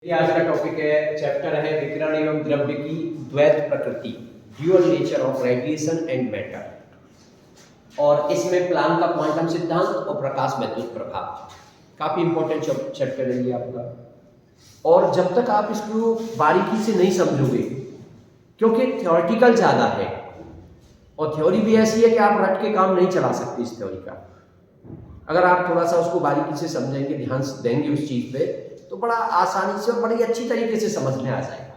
ये आज का टॉपिक है, चैप्टर है विकिरण एवं द्रव्य की द्वैत प्रकृति, dual nature of radiation and matter. और इसमें प्लांक का क्वांटम सिद्धांत और प्रकाश वैद्युत प्रभाव, काफी इंपॉर्टेंट चैप्टर है ये आपका। और जब तक आप इसको बारीकी से नहीं समझोगे, क्योंकि थ्योरेटिकल ज्यादा है और थ्योरी भी ऐसी है कि आप रट के काम नहीं चला सकते इस थ्योरी का। अगर आप थोड़ा सा उसको बारीकी से समझेंगे, ध्यान देंगे उस चीज पे, तो बड़ा आसानी से और बड़ी अच्छी तरीके से समझ में आ जाएगा।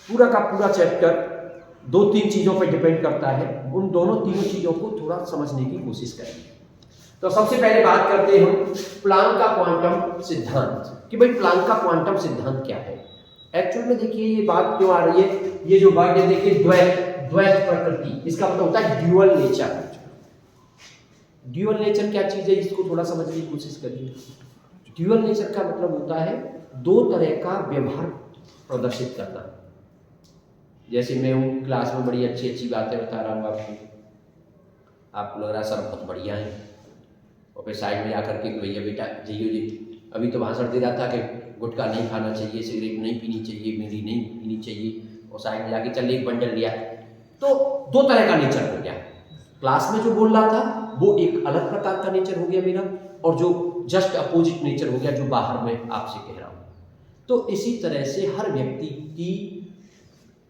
पूरा का पूरा चैप्टर 2-3 चीजों पर डिपेंड करता है, उन दोनों तीनों चीजों को थोड़ा समझने की कोशिश करेंगे। तो सबसे पहले बात करते हैं हम प्लांक का क्वांटम सिद्धांत कि भाई प्लांक का क्वांटम सिद्धांत क्या है। एक्चुअल में देखिए ये बात क्यों आ रही है, ये जो वर्ड है देखिए द्वैत प्रकृति, इसका मतलब होता है ड्यूअल नेचर। ड्यूअल नेचर क्या चीज है, इसको थोड़ा समझने की कोशिश करिए। ड्यूअल नेचर का मतलब होता है दो तरह का व्यवहार प्रदर्शित करना। जैसे मैं हूँ क्लास में बड़ी अच्छी अच्छी बातें बता रहा हूँ आपको लग रहा है सर बहुत बढ़िया है, और फिर साइड में आकर के भैया बेटा जी अभी तो भाषण दे रहा था कि गुटखा नहीं खाना चाहिए, सिगरेट नहीं पीनी चाहिए, बीड़ी नहीं पीनी चाहिए, और साइड में जाके चल एक बंडल लिया। तो दो तरह का नेचर हो गया। क्लास में जो बोल रहा था वो एक अलग प्रकार का नेचर हो गया मेरा, और जो जस्ट अपोजिट नेचर हो गया जो बाहर में आपसे कह रहा हूँ। तो इसी तरह से हर व्यक्ति की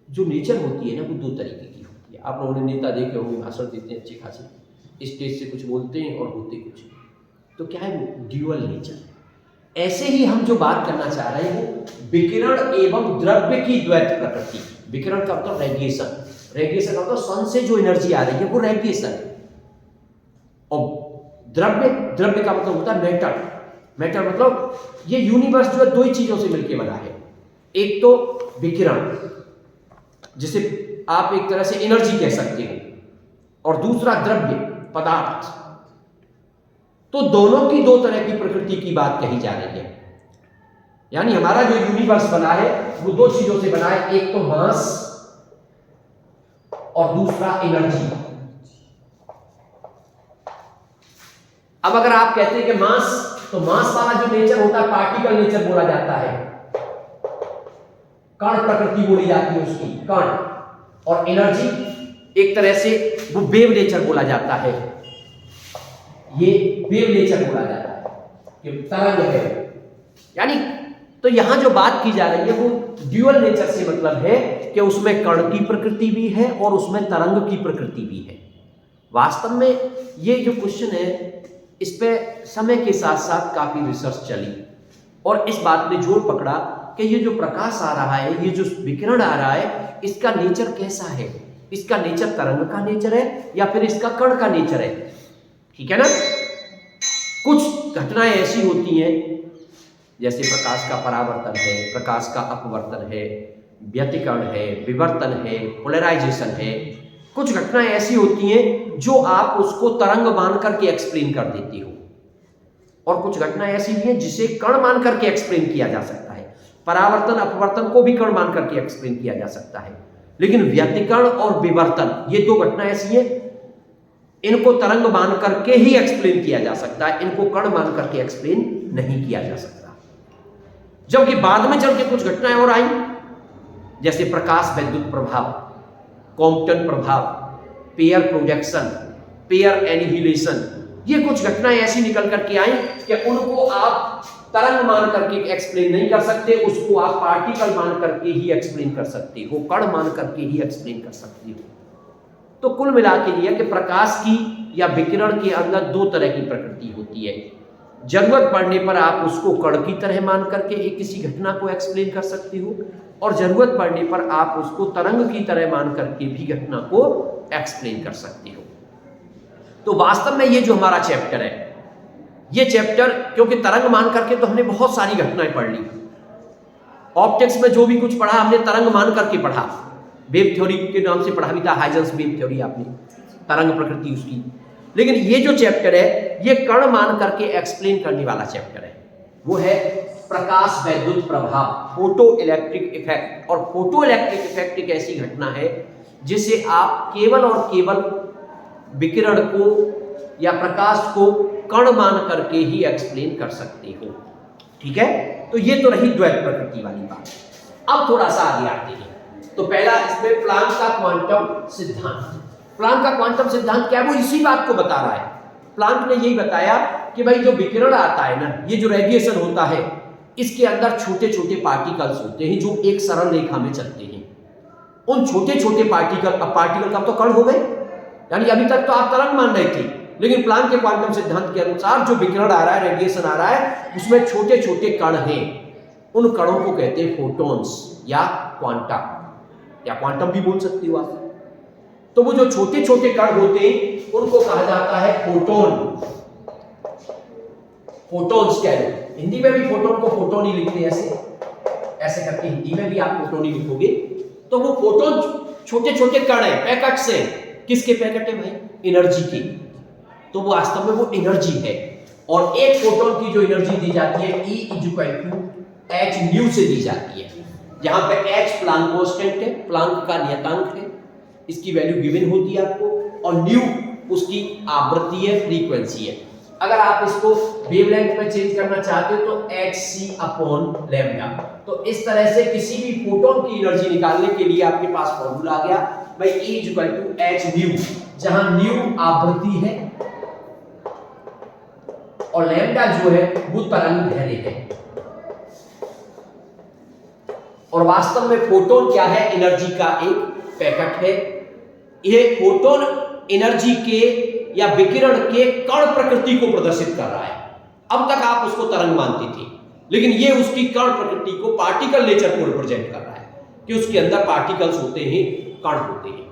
जो नेचर होती है ना, वो दो तरीके की होती है। आप लोगों ने नेता देखे होंगे, भाषण देते हैं अच्छे खासे, स्टेज से कुछ बोलते हैं और होते कुछ। तो क्या है वो ड्यूअल नेचर। ऐसे ही हम जो बात करना चाह रहे हैं वो विकिरण एवं द्रव्य की द्वैत प्रकृति। विकिरण का मतलब रेडिएशन, रेडिएशन का मतलब सन से जो एनर्जी आ रही है वो रेडिएशन है। और द्रव्य का मतलब होता है मैटर। मैटर मतलब ये यूनिवर्स जो है दो ही चीजों से मिलकर बना है। एक तो विकिरण, जिसे आप एक तरह से एनर्जी कह सकते हो, और दूसरा द्रव्य पदार्थ। तो दोनों की दो तरह की प्रकृति की बात कही जा रही है। यानी हमारा जो यूनिवर्स बना है वो दो चीजों से बना है, एक तो मास और दूसरा एनर्जी। अब अगर आप कहते हैं कि मास, तो मास वाला जो नेचर होता है पार्टिकल नेचर बोला जाता है, कण प्रकृति बोली जाती है उसकी, कण। और एनर्जी एक तरह से वो वेव नेचर बोला जाता है, ये वेव नेचर बोला जाता है, ये तरंग है। यानी तो यहां जो बात की जा रही है वो ड्यूअल नेचर से मतलब है कि उसमें कण की प्रकृति भी है और उसमें तरंग की प्रकृति भी है। वास्तव में ये जो क्वेश्चन है इस पे समय के साथ साथ काफी रिसर्च चली और इस बात ने जोर पकड़ा कि ये जो प्रकाश आ रहा है, ये जो विकिरण आ रहा है, इसका नेचर कैसा है। इसका नेचर तरंग का नेचर है या फिर इसका कण का नेचर है। ठीक है ना। कुछ घटनाएं ऐसी होती हैं जैसे प्रकाश का परावर्तन है, प्रकाश का अपवर्तन है, व्यतिकरण है, विवर्तन है, पोलराइजेशन है। कुछ घटनाएं ऐसी होती हैं जो आप उसको तरंग मान करके एक्सप्लेन कर देती हो, और कुछ घटनाएं ऐसी भी हैं जिसे कण मान करके एक्सप्लेन किया जा सकता है। परावर्तन अपवर्तन को भी कण मान करके एक्सप्लेन किया जा सकता है, लेकिन व्यतिकरण और विवर्तन ये दो घटनाएं ऐसी हैं, इनको तरंग मान करके ही एक्सप्लेन किया जा सकता है, इनको कण मान करके एक्सप्लेन नहीं किया जा सकता। जबकि बाद में चल के कुछ घटनाएं और आई, जैसे प्रकाश वैद्युत प्रभाव, कॉम्पटन प्रभाव, पेयर प्रोजेक्शन, पेयर एनिहिलेशन, ये कुछ घटनाएं ऐसी निकल करके आई कि उनको आप तरंग मान करके एक्सप्लेन नहीं कर सकते, उसको आप पार्टिकल मान करके ही एक्सप्लेन कर सकते हो, कण मान करके ही एक्सप्लेन कर सकते हो। तो कुल मिला के लिए कि प्रकाश की या विकिरण के अंदर दो तरह की प्रकृति होती है। जरूरत पड़ने पर आप उसको कण की तरह मान करके एक किसी घटना को एक्सप्लेन कर सकते हो, और जरूरत पड़ने पर आप उसको तरंग की तरह मान करके भी घटना को एक्सप्लेन कर सकते हो। तो वास्तव में ये जो हमारा चैप्टर है, ये चैप्टर क्योंकि तरंग मान करके तो हमने बहुत सारी घटनाएं पढ़ ली। ऑप्टिक्स में जो भी कुछ पढ़ा हमने तरंग मान करके पढ़ा, वेव थ्योरी के नाम से पढ़ा भी था, हाइजेंस वेव थ्योरी, आपने तरंग प्रकृति उसकी। लेकिन ये जो चैप्टर है ये कण मान करके एक्सप्लेन करने वाला चैप्टर है, वो है प्रकाश वैद्युत प्रभाव, फोटो इलेक्ट्रिक इफेक्ट। और फोटो इलेक्ट्रिक इफेक्ट एक ऐसी घटना है जिसे आप केवल और केवल विकिरण को या प्रकाश को कण मान करके ही एक्सप्लेन कर सकते हो। ठीक है। तो ये तो रही द्वैत प्रकृति वाली बात। अब थोड़ा सा आगे आते हैं। तो पहला इसमें प्लांक का क्वांटम सिद्धांत। प्लांक का क्वांटम सिद्धांत क्या है, वो इसी बात को बता रहा है। प्लांक ने यही बताया कि भाई जो विकिरण आता है ना, ये जो रेडिएशन होता है, इसके अंदर छोटे छोटे पार्टिकल्स होते हैं जो एक सरल रेखा में चलते हैं। उन छोटे छोटे पार्टिकल, अब पार्टिकल का तो कण हो गए, यानी अभी तक तो आप तरंग मान रहे थे, लेकिन प्लांक के क्वांटम सिद्धांत के अनुसार जो विकिरण आ रहा है, रेडिएशन आ रहा है, उसमें छोटे छोटे कण हैं। उन कणों को कहते हैं फोटॉन्स या क्वांटा, या क्वांटम भी बोल सकते हो आप। तो वो जो छोटे छोटे कण होते हैं उनको कहा जाता है फोटोन। फोटॉन्स कह लो, हिंदी में भी फोटोन को फोटोन ही लिखते हैं, ऐसे ऐसे करके हिंदी में भी आप फोटोन ही लिखोगे। तो वो फोटोन छोटे छोटे कण है, पैकेट्स है। किसके पैकेट है भाई? एनर्जी के। तो वो वास्तव में वो एनर्जी है, और एक फोटोन की जो एनर्जी दी जाती है E = h से दी जाती है, जहां पे h प्लांक कांस्टेंट है, प्लांक का नियतांक है, इसकी वैल्यू गिवन होती है आपको, और न्यू उसकी आवृत्ति है, फ्रीक्वेंसी है। अगर आप इसको वेवलेंथ में चेंज करना चाहते हो तो hc/λ। तो इस तरह से किसी भी फोटोन की एनर्जी निकालने के लिए आपके पास फॉर्मूला आ गया भाई E = h, जहां न्यू आवृत्ति है और लैम्डा जो है वो तरंग दैर्ध्य है। और वास्तव में फोटोन क्या है? एनर्जी का एक पैकेट है। यह फोटोन एनर्जी के या विकिरण के कण प्रकृति को प्रदर्शित कर रहा है। अब तक आप उसको तरंग मानते थे, लेकिन ये उसकी कण प्रकृति को, पार्टिकल नेचर को रिप्रेजेंट कर रहा है कि उसके अंदर पार्टिकल्स होते हैं, कण होते हैं।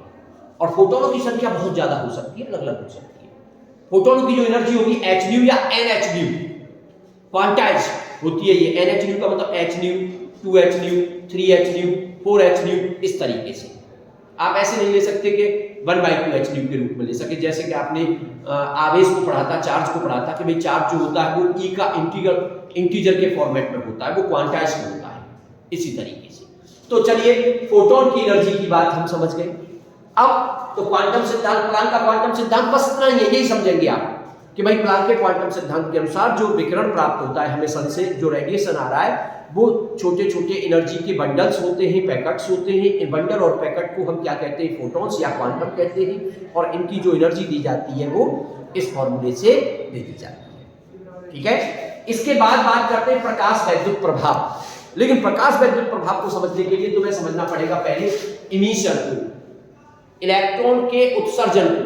और फोटोनों की संख्या बहुत ज्यादा हो सकती है, अलग अलग हो सकती है। फोटोनों की जो एनर्जी होगी hν या nhν, क्वांटाइज होती है ये। nhν का मतलब hν, 2hν, 3hν, 4hν, इस तरीके से। आप ऐसे नहीं ले सकते कि 1/2hν के रूप में ले सके, जैसे कि आपने आवेश को पढ़ा था, चार्ज को पढ़ा था कि भाई चार्ज जो होता है वो E का इंटीजर के फॉर्मेट में होता है, वो क्वांटाइज में होता है, इसी तरीके से। तो चलिए, फोटोन की एनर्जी की बात हम समझ गए। अब तो क्वांटम सिद्धांत, प्लांक का क्वांटम सिद्धांत बस इतना ही है, यही समझेंगे आप कि भाई प्लांक के क्वांटम सिद्धांत के अनुसार जो विकिरण प्राप्त होता है हमें सन से, जो रेडिएशन आ रहा है, वो छोटे छोटे एनर्जी के बंडल्स होते हैं, पैकेट्स होते हैं। इन बंडल और पैकेट को हम क्या कहते हैं? फोटॉन्स या क्वांटम कहते हैं। और इनकी जो एनर्जी दी जाती है वो इस फॉर्मूले से दे दी जाती है, ठीक है। इसके बाद बात करते हैं प्रकाश वैद्युत प्रभाव। लेकिन प्रकाश वैद्युत प्रभाव को समझने के लिए तुम्हें समझना पड़ेगा पहले इमिशन को, इलेक्ट्रॉन के उत्सर्जन को।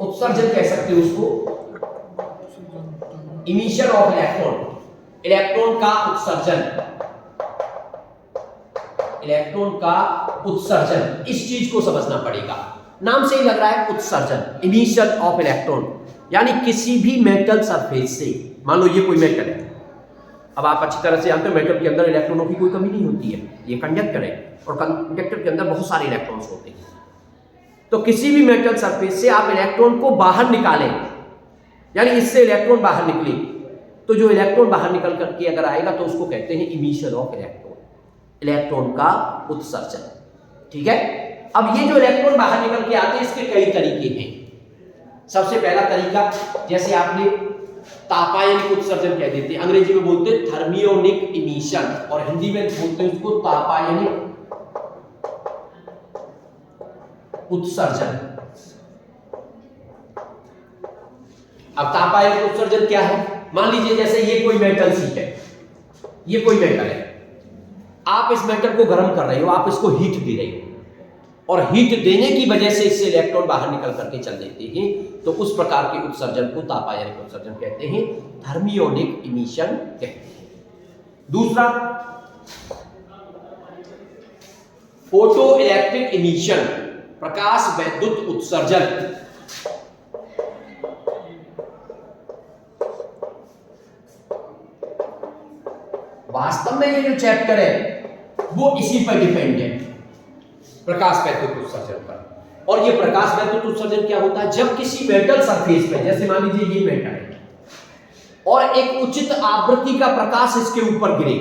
उत्सर्जन कह सकते हो उसको, इमिशन ऑफ इलेक्ट्रॉन, इलेक्ट्रॉन का उत्सर्जन, इलेक्ट्रॉन का उत्सर्जन, इस चीज को समझना पड़ेगा। नाम से ही लग रहा है उत्सर्जन, इमिशन ऑफ इलेक्ट्रॉन, यानी किसी भी मेटल सरफेस से, मान लो ये कोई मेटल है, अब आप अच्छी तरह से जानते हो मेटल के अंदर इलेक्ट्रॉनों की कोई कमी नहीं होती है, ये कंडक्टर है और कंडक्टर के अंदर बहुत सारे इलेक्ट्रॉन्स होते हैं। तो किसी भी मेटल सरफेस से आप इलेक्ट्रॉन को बाहर निकालें, यानी इससे इलेक्ट्रॉन बाहर निकले, तो जो इलेक्ट्रॉन बाहर निकल करके अगर आएगा तो उसको कहते हैं इमिशन ऑफ इलेक्ट्रॉन, इलेक्ट्रॉन का उत्सर्जन, ठीक है। अब ये जो इलेक्ट्रॉन बाहर निकल के आते हैं, इसके कई तरीके हैं। सबसे पहला तरीका, जैसे आपने तापायनिक उत्सर्जन कह देते हैं, अंग्रेजी में बोलते हैं थर्मियोनिक इमिशन, और हिंदी में बोलते हैं उसको तापायनिक उत्सर्जन। अब तापायनिक उत्सर्जन क्या है? मान लीजिए जैसे ये कोई मेटल शीट है, ये कोई मेटल है, आप इस मेटल को गर्म कर रहे हो, आप इसको हीट दे रहे हो, और हीट देने की वजह से इससे इलेक्ट्रॉन बाहर निकल करके चल देते हैं, तो उस प्रकार के उत्सर्जन को तापायनिक उत्सर्जन कहते हैं, थर्मियोनिक इमिशन कहते हैं। दूसरा, फोटो इलेक्ट्रिक इमिशन, प्रकाश वैद्युत उत्सर्जन। वास्तव में ये जो चैप्टर है वो इसी पर डिपेंड है, प्रकाश वैद्युत उत्सर्जन पर। और ये प्रकाश वैद्युत उत्सर्जन क्या होता है? जब किसी मेटल सरफेस पे, जैसे मान लीजिए ये मेटल है और एक उचित आवृत्ति का प्रकाश इसके ऊपर गिरे।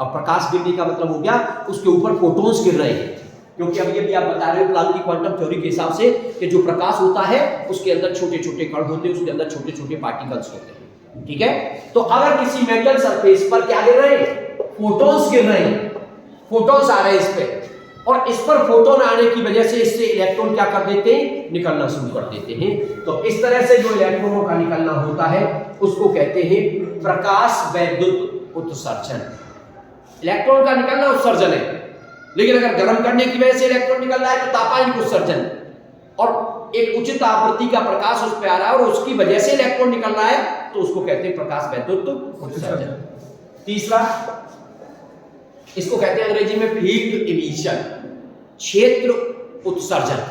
अब प्रकाश गिरने का मतलब हो गया उसके ऊपर फोटॉन्स गिर रहे हैं, क्योंकि अब ये भी आप बता रहे हो प्लांक की क्वांटम थ्योरी के हिसाब से कि जो प्रकाश होता है उसके अंदर छोटे छोटे कण होते हैं, उसके अंदर छोटे छोटे पार्टिकल्स होते हैं। ठीक है। तो अगर किसी मेटल सरफेस पर क्या गिर रहे हैं, फोटॉन्स गिर रहे हैं, फोटॉन्स आ रहे हैं इस पे, और इस पर फोटोन आने की वजह से इससे इलेक्ट्रॉन क्या कर देते हैं, निकलना शुरू कर देते हैं। तो इस तरह से जो इलेक्ट्रॉनों का निकलना होता है उसको कहते हैं प्रकाश वैद्युत उत्सर्जन। इलेक्ट्रॉन का निकलना उत्सर्जन है, लेकिन अगर गर्म करने की वजह से इलेक्ट्रॉन निकल रहा है तो तापायनिक उत्सर्जन, और एक उचित आवृत्ति का प्रकाश उस पर आ रहा है और उसकी वजह से इलेक्ट्रॉन निकल रहा है तो उसको कहते हैं प्रकाश वैद्युत उत्सर्जन। तीसरा, इसको कहते हैं अंग्रेजी में फील्ड इमिशन, क्षेत्र उत्सर्जन।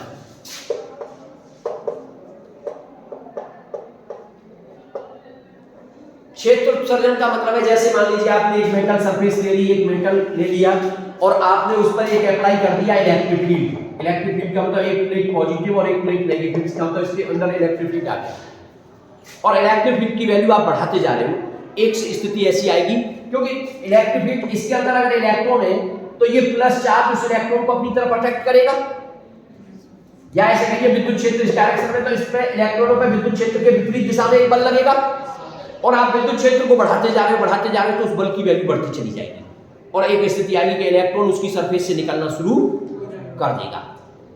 क्षेत्र उत्सर्जन का मतलब है, जैसे मान लीजिए आपने एक मेटल सरफेस ले ली, एक मेटल ले लिया और आपने उस पर एक अप्लाई कर दिया इलेक्ट्रिक फील्ड। इलेक्ट्रिक फील्ड का मतलब एक प्लेट पॉजिटिव और एक प्लेट नेगेटिव, इसका मतलब इसके अंदर इलेक्ट्रिक फील्ड आ गया और इलेक्ट्रिक फील्ड की वैल्यू आप बढ़ाते जा रहे हो। एक स्थिति ऐसी आएगी, क्योंकि इलेक्ट्रिक फील्ड इसके अंदर अगर इलेक्ट्रॉन है तो ये प्लस चार्ज उस इलेक्ट्रॉन को अपनी तरफ अट्रैक्ट करेगा, या ऐसे कहिए विद्युत क्षेत्र इस डायरेक्शन में, तो इस पे इलेक्ट्रॉनों पे विद्युत क्षेत्र के विपरीत दिशा में एक बल लगेगा और आप विद्युत क्षेत्र को बढ़ाते जा रहे हो तो उस बल की वैल्यू बढ़ती चली जाएगी और एक स्थिति आएगी कि इलेक्ट्रॉन उसकी सरफेस से निकलना शुरू कर देगा।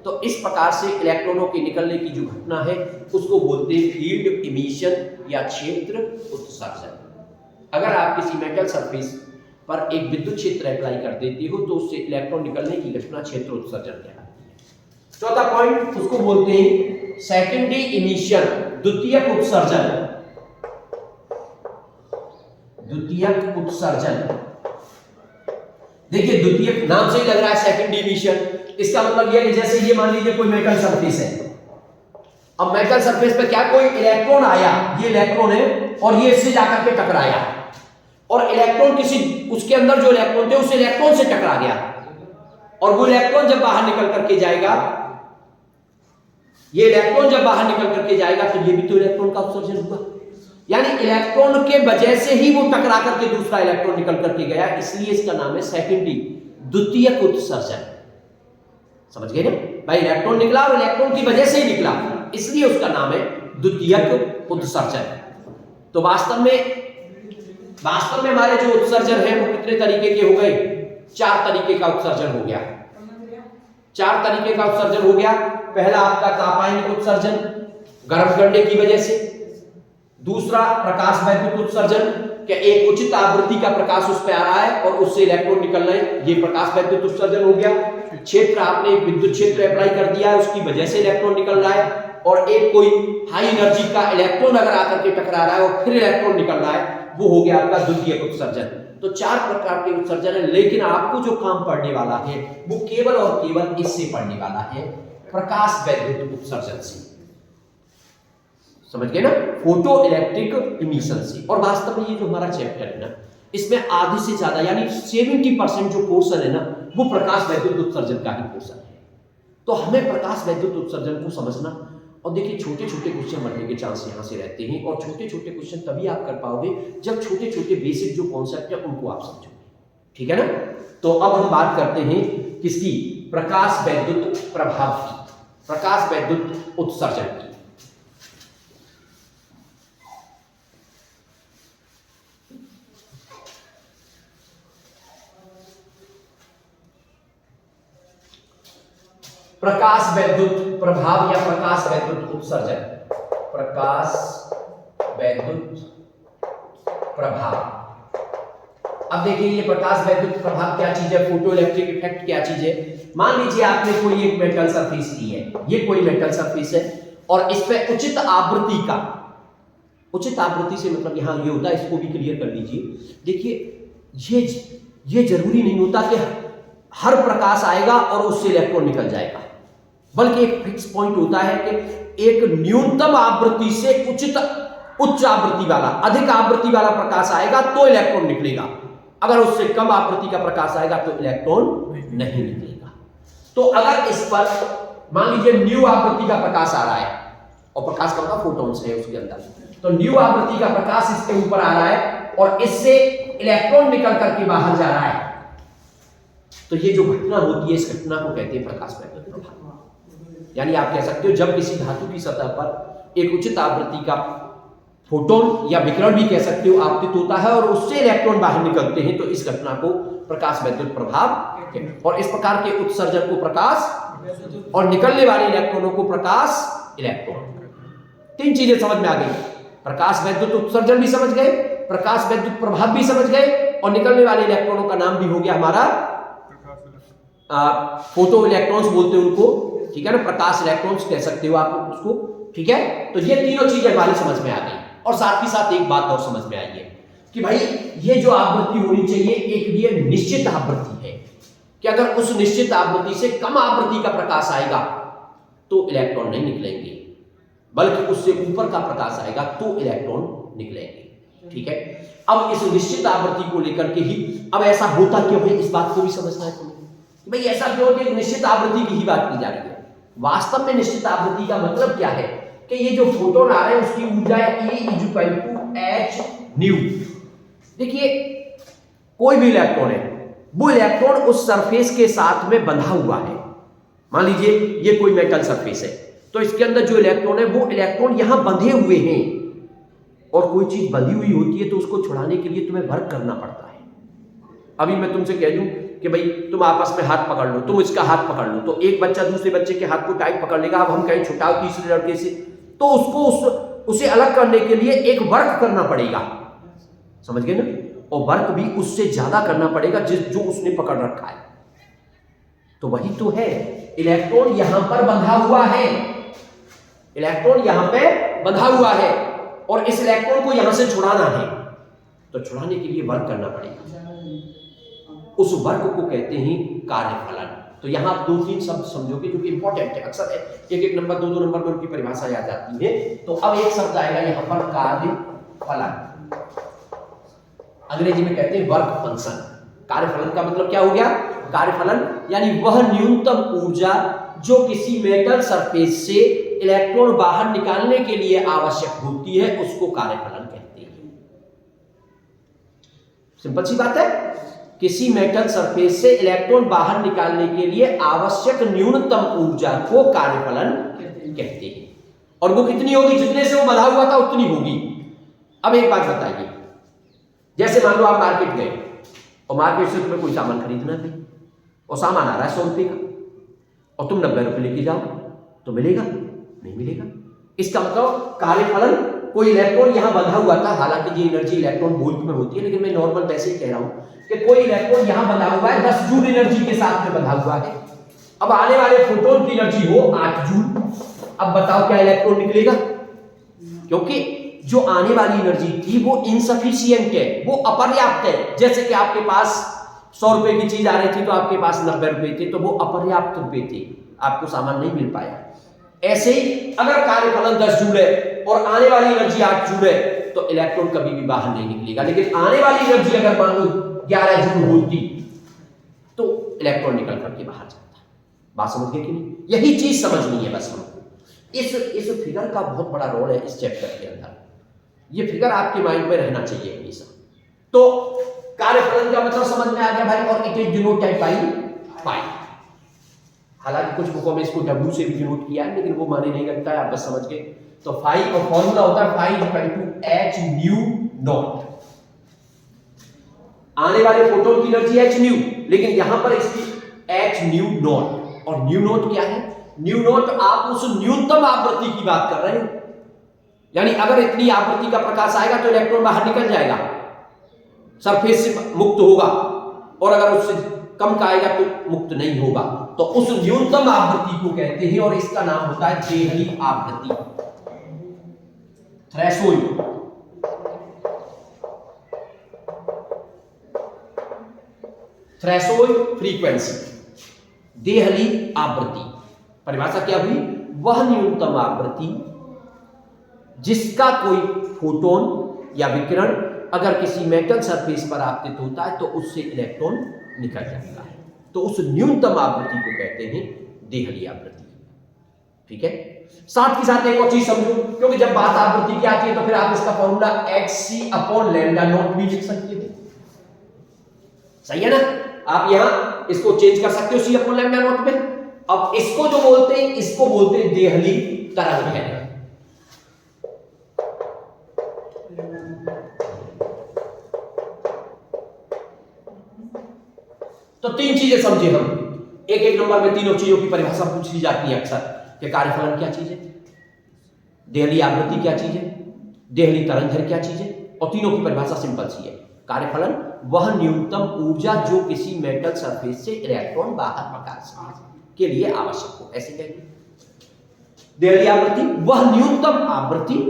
तो इस प्रकार से इलेक्ट्रॉनों के निकलने की जो घटना है उसको बोलते हैं फील्ड इमिशन या क्षेत्र उत्सर्जन। अगर आप किसी मेटल सरफेस पर एक विद्युत क्षेत्र अप्लाई कर देती हो तो उससे इलेक्ट्रॉन निकलने की घटना क्षेत्र उत्सर्जन कहलाती है। चौथा पॉइंट, उसको बोलते हैं सेकेंडरी इमिशन, द्वितीयक उत्सर्जन। द्वितीयक उत्सर्जन, देखिए द्वितीयक नाम से ही लग रहा है सेकेंडरी इमिशन, इसका मतलब यह है कि जैसे ये मान लीजिए कोई मेटल सरफेस है, अब मेटल सरफेस पे क्या कोई इलेक्ट्रॉन आया, ये इलेक्ट्रॉन है और ये इससे जाकर के टकराया और इलेक्ट्रॉन किसी उसके अंदर जो इलेक्ट्रॉन थे उस इलेक्ट्रॉन से टकरा गया और वो इलेक्ट्रॉन जब बाहर निकल करके जाएगा, ये इलेक्ट्रॉन जब बाहर निकल करके जाएगा तो ये भी तो इलेक्ट्रॉन का उत्सर्जन हुआ, यानी इलेक्ट्रॉन के वजह से ही वो टकरा करके दूसरा इलेक्ट्रॉन निकल करके गया, इसलिए इसका नाम है सेकेंडरी, द्वितीयक उत्सर्जन। समझ गए ना भाई, इलेक्ट्रॉन निकला और इलेक्ट्रॉन की वजह से ही निकला, इसलिए उसका नाम है द्वितीयक उत्सर्जन। तो वास्तव में हमारे जो उत्सर्जन है वो कितने तरीके के हो गए, 4 तरीके का उत्सर्जन हो गया। 4 तरीके का उत्सर्जन हो गया। पहला आपका तापायनिक उत्सर्जन, गर्म करने की वजह से। दूसरा प्रकाश वैद्युत उत्सर्जन, कि एक उचित आवृत्ति का प्रकाश उस पर आ रहा है और उससे इलेक्ट्रॉन निकल रहे हैं, ये प्रकाश वैद्युत उत्सर्जन हो गया। क्षेत्र, आपने एक विद्युत क्षेत्र अप्लाई कर दिया है, उसकी वजह से इलेक्ट्रॉन निकल रहा है, और एक कोई हाई एनर्जी का इलेक्ट्रॉन अगर आकर के टकरा रहा है और फिर इलेक्ट्रॉन निकल रहा है, वो हो गया आपका द्वितीयक उत्सर्जन। तो 4 प्रकार के उत्सर्जन है, लेकिन आपको जो काम पड़ने वाला है वो केवल और केवल इससे पड़ने वाला है, प्रकाश वैद्युत उत्सर्जन से। समझ गए ना, फोटो इलेक्ट्रिक इमिशन से। और वास्तव में ये जो हमारा चैप्टर है ना, इसमें आधे से ज्यादा यानी 70% जो पोर्शन है ना वो प्रकाश वैद्युत उत्सर्जन का ही पोर्शन है। तो हमें प्रकाश वैद्युत उत्सर्जन को समझना, और देखिए छोटे छोटे क्वेश्चन बनने के चांस यहाँ से रहते हैं, और छोटे छोटे क्वेश्चन तभी आप कर पाओगे जब छोटे छोटे बेसिक जो कॉन्सेप्ट है उनको आप समझोगे, ठीक है ना। तो अब हम बात करते हैं किसकी, प्रकाश वैद्युत प्रभाव की, प्रकाश वैद्युत उत्सर्जन की। प्रकाश वैद्युत प्रभाव या प्रकाश वैद्युत उत्सर्जन। प्रकाश वैद्युत प्रभाव, अब देखिए ये प्रकाश वैद्युत प्रभाव क्या चीज है, फोटो इलेक्ट्रिक इफेक्ट क्या चीज है। मान लीजिए आपने कोई एक मेटल सरफेस ली है, ये कोई मेटल सरफेस है और इस पे उचित आवृत्ति का, उचित आवृत्ति से मतलब यहां ये होता है, इसको भी क्लियर कर लीजिए। देखिए ये जरूरी नहीं होता कि हर प्रकाश आएगा और उससे इलेक्ट्रॉन निकल जाएगा, बल्कि एक फिक्स पॉइंट होता है कि एक न्यूनतम आवृत्ति से उच्च आवृत्ति वाला, अधिक आवृत्ति वाला प्रकाश आएगा तो इलेक्ट्रॉन निकलेगा, अगर उससे कम आवृत्ति का प्रकाश आएगा तो इलेक्ट्रॉन नहीं निकलेगा। तो अगर इस पर मान लीजिए न्यू आवृत्ति का प्रकाश आ रहा है, और प्रकाश कौन सा, फोटॉन्स है उसके अंदर, तो न्यू आवृत्ति का प्रकाश इसके ऊपर आ रहा है और इससे इलेक्ट्रॉन निकल करके बाहर जा रहा है, तो ये जो घटना होती है इस घटना को कहते हैं प्रकाश वैद्युत प्रभाव। यानी आप कह सकते हो जब किसी धातु की सतह पर एक उचित आवृत्ति का फोटोन या विकिरण भी कह सकते हो आपतित होता है और उससे इलेक्ट्रॉन बाहर निकलते हैं, तो इस घटना को प्रकाश वैद्युत प्रभाव कहते हैं। और इस प्रकार के उत्सर्जन को प्रकाश और निकलने वाले इलेक्ट्रॉनों को प्रकाश इलेक्ट्रॉन। तीन चीजें समझ में आ गई, प्रकाश वैद्युत उत्सर्जन भी समझ गए, प्रकाश वैद्युत प्रभाव भी समझ गए, और निकलने वाले इलेक्ट्रॉनों का नाम भी हो गया हमारा फोटो इलेक्ट्रॉन्स बोलते हैं उनको, ठीक है ना, प्रकाश इलेक्ट्रॉन्स कह सकते हो आप उसको, ठीक है। तो ये तीनों चीजें हमारी समझ में आ गई। और साथ ही साथ एक बात और समझ में आई है कि भाई ये जो आवृत्ति होनी चाहिए एक ये निश्चित आवृत्ति है कि अगर उस निश्चित आवृत्ति से कम आवृत्ति का प्रकाश आएगा तो इलेक्ट्रॉन नहीं निकलेंगे, बल्कि उससे ऊपर का प्रकाश आएगा तो इलेक्ट्रॉन निकलेंगे, ठीक है। अब इस निश्चित आवृत्ति को लेकर के ही अब ऐसा होता क्यों है, इस बात को भी समझना है तुम्हें भाई ऐसा क्यों कि निश्चित आवृत्ति की ही बात की जा रही है। वास्तव में निश्चित आवृत्ति का मतलब क्या है कि ये जो फोटोन आ रहे हैं उसकी ऊर्जा है E = h न्यू। देखिए कोई भी इलेक्ट्रॉन है, वो इलेक्ट्रॉन उस सरफेस के साथ में बंधा हुआ है। मान लीजिए ये कोई मेटल सरफेस है, तो इसके अंदर जो इलेक्ट्रॉन है वो इलेक्ट्रॉन यहां बंधे हुए हैं, और कोई चीज बंधी हुई होती है तो उसको छुड़ाने के लिए तुम्हें वर्क करना पड़ता है। अभी मैं तुमसे कह दूं कि भाई तुम आपस में हाथ पकड़ लो, तुम इसका हाथ पकड़ लो, तो एक बच्चा दूसरे बच्चे के हाथ को टाइट पकड़ लेगा। अब हम कहीं छुटाओ तीसरे लड़के से, तो उसको उसे अलग करने के लिए एक वर्क करना पड़ेगा, समझ गए ना, और वर्क भी उससे ज्यादा करना पड़ेगा जो उसने पकड़ रखा है। तो वही तो है, इलेक्ट्रॉन यहां पर बंधा हुआ है, इलेक्ट्रॉन यहां पे बंधा हुआ है, और इस इलेक्ट्रॉन को यहां से छुड़ाना है, तो छुड़ाने के लिए वर्क करना पड़ेगा। उस वर्क को कहते हैं कार्यफलन। तो यहां आप 2-3 शब्द समझोगे जो कि इंपॉर्टेंट है, अक्सर एक नंबर 2 नंबर में उनकी परिभाषा याद आती है। तो अब एक शब्द आएगा यहां पर कार्यफलन, अंग्रेजी में कहते हैं वर्क फंक्शन। कार्यफलन का मतलब क्या हो गया, कार्यफलन यानी वह न्यूनतम ऊर्जा जो किसी मेटल सरफेस से इलेक्ट्रॉन बाहर निकालने के लिए आवश्यक होती है उसको कार्यफलन कहते हैं। सिंपल सी बात है, किसी मेटल सरफेस से इलेक्ट्रॉन बाहर निकालने के लिए आवश्यक न्यूनतम ऊर्जा को कार्यफलन कहते हैं। और वो कितनी होगी, जितने से वो बंधा हुआ था उतनी होगी। अब एक बात बताइए, जैसे मान लो आप मार्केट गए और मार्केट से तुम्हें कोई सामान खरीदना है और सामान आ रहा है 100 रुपये का, और तुम 90 रुपये लेके जाओ तो मिलेगा, नहीं मिलेगा। इसका मतलब कार्यफलन, कोई इलेक्ट्रॉन यहां बंधा हुआ था, हालांकि ये एनर्जी इलेक्ट्रॉन वोल्ट में होती है, लेकिन मैं नॉर्मल वैसे ही कह रहा हूं कि कोई इलेक्ट्रॉन यहां बंधा हुआ है 10 जूल एनर्जी के साथ में बंधा हुआ है। अब आने वाले फोटोन की एनर्जी हो 8 जूल। अब बताओ क्या इलेक्ट्रॉन निकलेगा, क्योंकि जो आने वाली एनर्जी थी वो इनसफिशिएंट है, वो अपर्याप्त है। जैसे कि आपके पास 100 रुपए की चीज आ रही थी तो आपके पास 90 रुपए थे, तो वो अपर्याप्त रुपए थे, आपको सामान नहीं मिल पाया। ऐसे ही अगर कार्यफलन 10 जूल है और आने वाली एनर्जी 8 जूल है तो इलेक्ट्रॉन कभी भी बाहर नहीं निकलेगा। लेकिन आने वाली एनर्जी अगर मान लो 11 जूल होती तो इलेक्ट्रॉन निकल करके बाहर जाता। बात समझ गए कि नहीं? यही चीज समझनी है बस हमको। इस फिगर का बहुत बड़ा रोल है इस चैप्टर के अंदर। ये फिगर आपके माइंड में रहना चाहिए हमेशा। तो कार्यफलन का मतलब समझ में आ गया भाई, और it is denoted by pi. हालांकि कुछ बुकों में इसको W से भी डिनोट किया है, लेकिन वो माने नहीं लगता है, आप बस समझ के। तो फाई का फॉर्मूला होता है फाई = h न्यू नॉट। आने वाले फोटोन की एनर्जी h न्यू, लेकिन यहां पर इसकी h न्यू नॉट। और न्यू नॉट क्या है? न्यू नॉट आप उस न्यूनतम आवृत्ति की बात कर रहे हो, यानी अगर इतनी आवृत्ति का प्रकाश आएगा तो इलेक्ट्रॉन बाहर निकल जाएगा, सरफेस से मुक्त होगा, और अगर उससे कम का आएगा तो मुक्त नहीं होगा। तो उस न्यूनतम आवृत्ति को कहते हैं, और इसका नाम होता है देहली आवृत्ति, थ्रेशोल्ड। थ्रेशोल्ड फ्रीक्वेंसी, देहली आवृत्ति। परिभाषा क्या हुई? वह न्यूनतम आवृत्ति जिसका कोई फोटोन या विकिरण अगर किसी मेटल सरफेस पर आपतित होता है तो उससे इलेक्ट्रॉन निकल जाता है। तो उस न्यूनतम आवृत्ति को कहते हैं देहली आवृत्ति। ठीक है, साथ ही साथ एक और चीज समझो, क्योंकि जब बात आवृत्ति की आती है तो फिर आप इसका फॉर्मूला hc/λ0 भी लिख सकते थे। सही है ना? आप यहां इसको चेंज कर सकते हो c/λ0 में। अब इसको जो बोलते हैं, इसको बोलते हैं देहली तरंग है। तो तीन चीजें समझे हम, एक एक नंबर में तीनों चीजों की परिभाषा पूछ ली जाती है अक्सर कि कार्यफलन क्या चीज है, देहली आवृत्ति क्या चीज है, देहली तरंगदैर्घ्य क्या चीज है, और तीनों की परिभाषा सिंपल सी है। कार्यफलन वह न्यूनतम ऊर्जा जो किसी मेटल सरफेस से इलेक्ट्रॉन बाहर निकालने के लिए आवश्यक हो, ऐसे कहेंगे। देहली आवृत्ति वह न्यूनतम आवृत्ति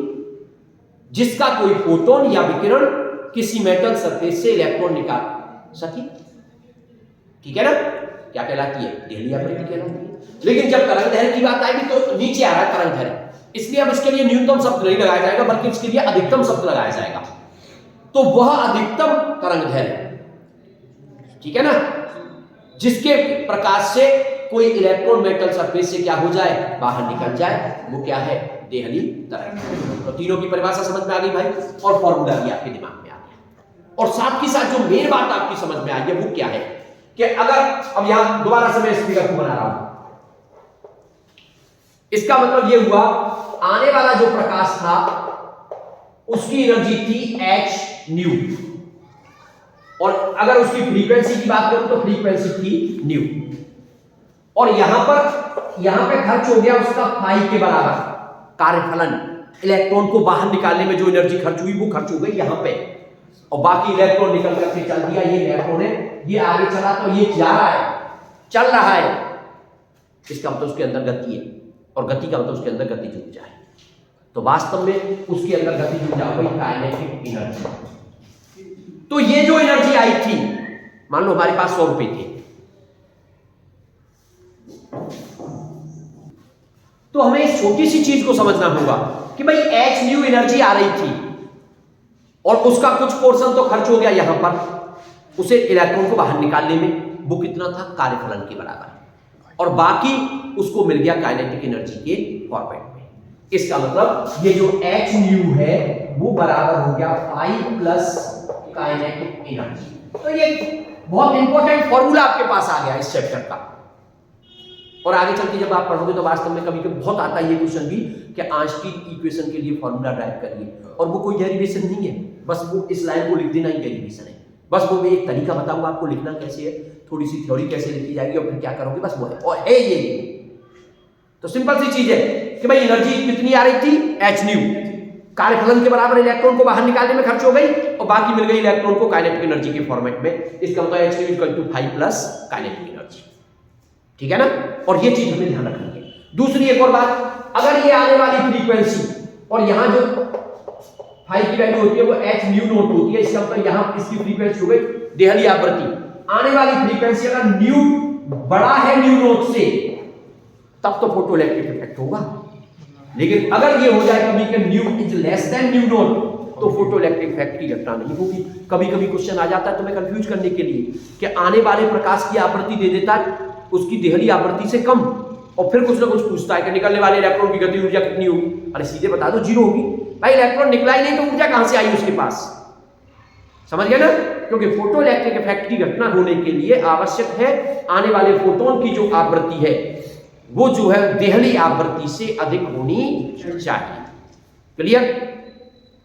जिसका कोई फोटोन या विकिरण किसी मेटल सरफेस से इलेक्ट्रॉन निकाल सके, ठीक है ना, क्या कहलाती है, देहली आवृत्ति कहलाती है। लेकिन जब तरंगदैर्घ्य की बात आएगी तो नीचे आ रहा है तरंगदैर्घ्य, इसलिए अब इसके लिए न्यूनतम शब्द नहीं लगाया जाएगा बल्कि इसके लिए अधिकतम शब्द लगाया जाएगा। तो वह अधिकतम तरंगदैर्घ्य, ठीक है ना, जिसके प्रकाश से कोई इलेक्ट्रॉन मेटल सरफेस से क्या हो जाए, बाहर निकल जाए, वो क्या है, देहली तरंगदैर्घ्य। तो तीनों की परिभाषा समझ में आ गई भाई, और फॉर्मूला भी आपके दिमाग में आ गया। और साथ ही साथ जो मेन बात आपकी समझ में आई है वो क्या है कि अगर अब यहां दोबारा से मैं इस फिगर को बना रहा हूं, इसका मतलब ये हुआ आने वाला जो प्रकाश था उसकी एनर्जी थी h न्यू, और अगर उसकी फ्रीक्वेंसी की बात करूं तो फ्रीक्वेंसी थी न्यू, और यहां पे खर्च हो गया उसका फाई के बराबर कार्यफलन। इलेक्ट्रॉन को बाहर निकालने में जो एनर्जी खर्च हुई वो खर्च हो गई यहां पे, और बाकी इलेक्ट्रॉन निकल करके चल दिया, ये इलेक्ट्रॉन है, ये आगे चला तो ये जा रहा है, चल रहा है, इसका मतलब उसके अंदर गति है, और गति का मतलब उसके अंदर गतिज ऊर्जा है। तो वास्तव में उसके अंदर गतिज ऊर्जा हुई काइनेटिक एनर्जी। तो ये जो एनर्जी आई थी, मान लो हमारे पास 100 रुपए थे, तो हमें इस छोटी सी चीज को समझना होगा कि भाई h न्यू एनर्जी आ रही थी और उसका कुछ पोर्शन तो खर्च हो गया यहां पर, उसे इलेक्ट्रॉन को बाहर निकालने में, वो कितना था, कार्यफलन के बराबर, और बाकी उसको मिल गया काइनेटिक एनर्जी के फॉर्मेट में। इसका मतलब ये जो h न्यू है वो बराबर हो गया फाई प्लस काइनेटिक एनर्जी। तो ये बहुत इंपॉर्टेंट फॉर्मूला आपके पास आ गया इस चैप्टर का, और आगे चल के जब आप पढ़ोगे तो वास्तव में कभी कभी बहुत आता है ये क्वेश्चन भी कि आंशिक इक्वेशन के लिए फॉर्मूला ड्राइव करिए, और वो कोई डेरिवेशन नहीं है, बस वो इस लाइन को लिख देना ही डेरिवेशन है। बस वो मैं एक तरीका बताऊंगा आपको लिखना कैसे है, थोड़ी सी थ्योरी कैसे लिखी जाएगी और फिर क्या करोगे, बस वो है, और है ये। तो सिंपल सी चीज है कि भाई एनर्जी कितनी आ रही थी, h न्यू, कार्यफलन के बराबर इलेक्ट्रॉन को बाहर निकालने में खर्च हो गई, और बाकी मिल गई इलेक्ट्रॉन को काइनेटिक एनर्जी के फॉर्मेट में। इसका मतलब h nu equal to 5 plus kinetic energy, ठीक है ना, और ये चीज हमें ध्यान रखनी है। दूसरी एक और बात, अगर ये आने वाली फ्रीक्वेंसी और यहां जो फाई की वैल्यू होती है वो h न्यू नॉट होती है, इसका मतलब यहां इसकी फ्रीक्वेंसी हो गई देहली आवृत्ति, आने वाली फ्रीक्वेंसी अगर न्यू बड़ा है न्यू नॉट से तब तो फोटो इलेक्ट्रिक इफेक्ट होगा, लेकिन अगर ये हो जाए कभी कि new is less than new not तो फोटो इलेक्ट्रिक इफेक्ट की घटना नहीं होगी। कभी कभी क्वेश्चन आ जाता है तुम्हें कंफ्यूज करने के लिए कि आने वाले प्रकाश की आवृत्ति दे देता है उसकी देहली आवृत्ति से कम, और फिर कुछ ना कुछ पूछता है कि निकलने वाले इलेक्ट्रॉन की गति ऊर्जा कितनी होगी, अरे सीधे बता दो 0 होगी भाई, इलेक्ट्रॉन निकला ही नहीं तो ऊर्जा कहां से आई उसके पास, समझ गए ना, क्योंकि फोटो इलेक्ट्रिक इफेक्ट की घटना होने के लिए आवश्यक है आने वाले फोटोन की जो आवृत्ति है वो जो है देहली आवृत्ति से अधिक होनी चाहिए। क्लियर?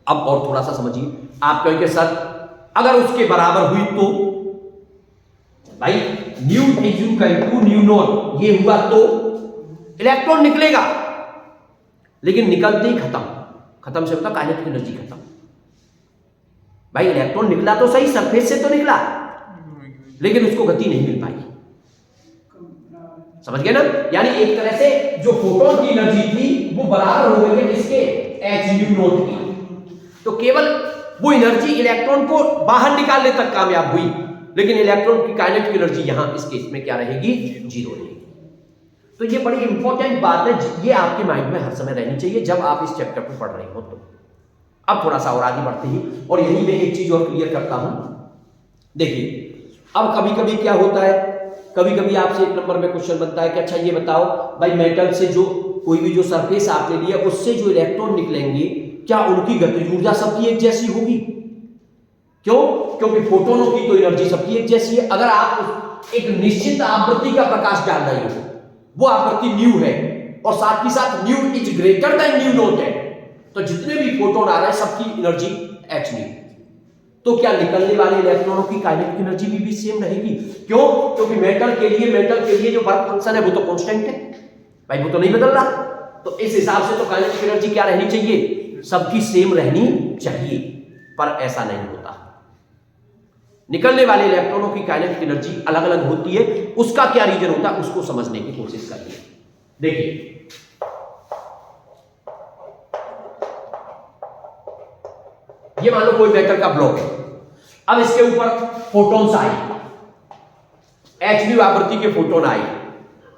अब और थोड़ा सा समझिए, आप कहेंगे सर अगर उसके बराबर हुई तो भाई nu is equal to nu naught, ये हुआ तो इलेक्ट्रॉन निकलेगा, लेकिन निकलते ही खत्म से होता काइनेटिक एनर्जी खत्म। भाई इलेक्ट्रॉन निकला तो सही, सरफेस से तो निकला, लेकिन उसको गति नहीं मिल पाई, समझ गए ना, यानी एक तरह से जो फोटोन की एनर्जी थी वो बराबर हो गई है किसके, h न्यू नॉट की। तो केवल वो एनर्जी इलेक्ट्रॉन को बाहर निकालने तक कामयाब हुई, लेकिन इलेक्ट्रॉन की काइनेटिक एनर्जी यहां इस केस में क्या रहेगी, 0 रहेगी। तो ये बड़ी इंपॉर्टेंट बात है, ये आपके माइंड में हर समय रहनी चाहिए जब आप इस चैप्टर को पढ़ रहे हो। तो अब थोड़ा सा और आगे बढ़ते ही, और यही मैं एक चीज और क्लियर करता हूं। देखिए अब कभी कभी क्या होता है, कभी कभी आपसे एक नंबर में क्वेश्चन बनता है कि अच्छा ये बताओ भाई मेटल से जो कोई भी जो सरफेस आपने लिया उससे जो इलेक्ट्रॉन निकलेंगे क्या उनकी गतिज ऊर्जा सबकी एक जैसी होगी? क्यों? क्योंकि फोटोनों की तो एनर्जी सबकी एक जैसी है। अगर आप एक निश्चित आवृत्ति का प्रकाश डाल रहे हो, वो आवृत्ति न्यू है और साथ ही साथ new is greater than new not है, तो जितने भी फोटोन आ रहे हैं सबकी एनर्जी h न्यू। तो क्या निकलने वाले इलेक्ट्रॉनों की काइनेटिक एनर्जी भी सेम रहेगी? क्यों? क्योंकि मेटल के लिए जो वर्क फंक्शन है वो तो कांस्टेंट है भाई, वो तो नहीं बदल रहा। तो इस हिसाब से तो काइनेटिक एनर्जी क्या रहनी चाहिए? सबकी सेम रहनी चाहिए, पर ऐसा नहीं होता। निकलने वाले इलेक्ट्रॉनों की काइनेटिक एनर्जी अलग अलग होती है। उसका क्या रीजन होता है उसको समझने की कोशिश करिए। देखिए, ये मान लो कोई मेटल का ब्लॉक है, अब इसके ऊपर फोटॉन्स आए, hν आवृत्ति के फोटोन आए।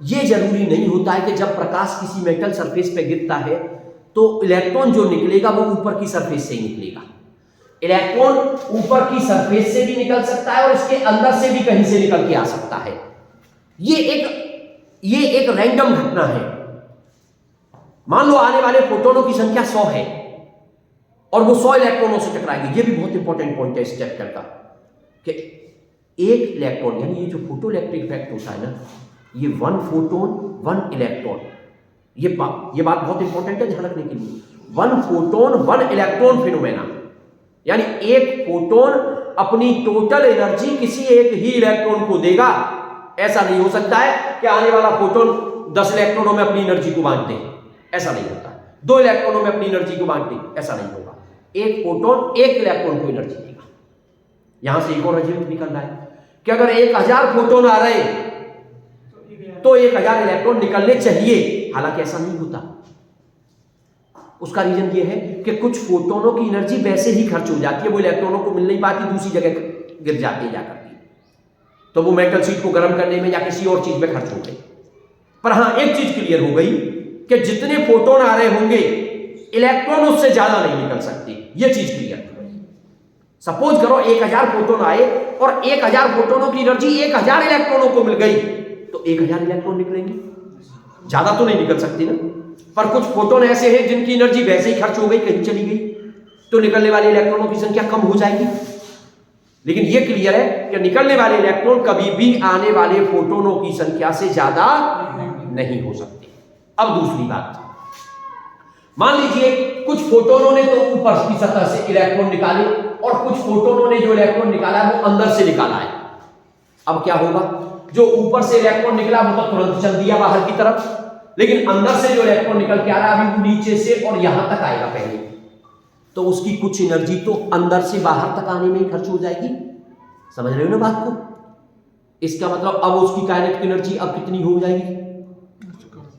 ये जरूरी नहीं होता है कि जब प्रकाश किसी मेटल सरफेस पे गिरता है तो इलेक्ट्रॉन जो निकलेगा वो ऊपर की सरफेस से ही निकलेगा। इलेक्ट्रॉन ऊपर की सरफेस से भी निकल सकता है और इसके अंदर से भी कहीं से निकल के आ सकता है। ये एक रैंडम घटना है। मान लो आने वाले फोटोनों की संख्या 100 है और वो 100 इलेक्ट्रॉनों से टकराएंगे। ये भी बहुत इंपॉर्टेंट पॉइंट है इस चैप्टर का कि एक इलेक्ट्रॉन, यानी ये जो फोटो इलेक्ट्रिक इफेक्ट होता है ना, ये 1 फोटोन 1 इलेक्ट्रॉन, ये बात बहुत इंपॉर्टेंट है ध्यान रखने के लिए। 1 फोटोन 1 इलेक्ट्रॉन फिनोमेना, यानी एक फोटोन अपनी टोटल एनर्जी किसी एक ही इलेक्ट्रॉन को देगा। ऐसा नहीं हो सकता है कि आने वाला फोटोन 10 इलेक्ट्रॉनों में अपनी एनर्जी को बांट दे, ऐसा नहीं होता। 2 इलेक्ट्रॉनों में अपनी एनर्जी को बांट दे, ऐसा नहीं होगा। एक फोटोन एक इलेक्ट्रॉन को एनर्जी देगा। यहां से एक और रिजल्ट निकल रहा है कि अगर 1000 फोटोन आ रहे तो 1000 इलेक्ट्रॉन निकलने चाहिए, हालांकि ऐसा नहीं होता। उसका रीजन ये है कि कुछ फोटोनों की एनर्जी वैसे ही खर्च हो जाती है, वो इलेक्ट्रॉनों को मिल नहीं पाती, दूसरी जगह गिर जाती है जाकर के, तो वो मेटल शीट को गर्म करने में या किसी और चीज में खर्च हो गई। पर हां, एक चीज क्लियर हो गई कि जितने फोटोन आ रहे होंगे इलेक्ट्रॉन उससे ज्यादा नहीं निकल सकते। ये चीज क्लियर हो गई। सपोज करो 1000 फोटोन आए और 1000 फोटोनों की एनर्जी 1000 इलेक्ट्रॉनों को मिल गई, तो 1000 इलेक्ट्रॉन निकलेंगे, ज्यादा तो नहीं निकल सकती ना। पर कुछ फोटोन ऐसे हैं जिनकी एनर्जी वैसे ही खर्च हो गई, कहीं चली गई, तो निकलने वाले इलेक्ट्रॉनों की संख्या कम हो जाएगी। लेकिन यह क्लियर है कि निकलने वाले इलेक्ट्रॉन कभी भी आने वाले फोटोनों की संख्या से ज्यादा नहीं हो सकते। अब दूसरी बात, मान लीजिए कुछ फोटोनों ने तो ऊपर की सतह से इलेक्ट्रॉन निकाले और कुछ फोटोनों ने जो इलेक्ट्रॉन निकाला वो अंदर से निकाला है। अब क्या होगा? जो ऊपर से इलेक्ट्रॉन निकला वो तो तुरंत चल दिया बाहर की तरफ, लेकिन अंदर से जो इलेक्ट्रॉन निकल के आ रहा है अभी नीचे से और यहां तक आएगा पहले, तो उसकी कुछ एनर्जी तो अंदर से बाहर तक आने में ही खर्च हो जाएगी। समझ रहे हो ना बात को? इसका मतलब अब उसकी काइनेटिक एनर्जी अब कितनी हो जाएगी?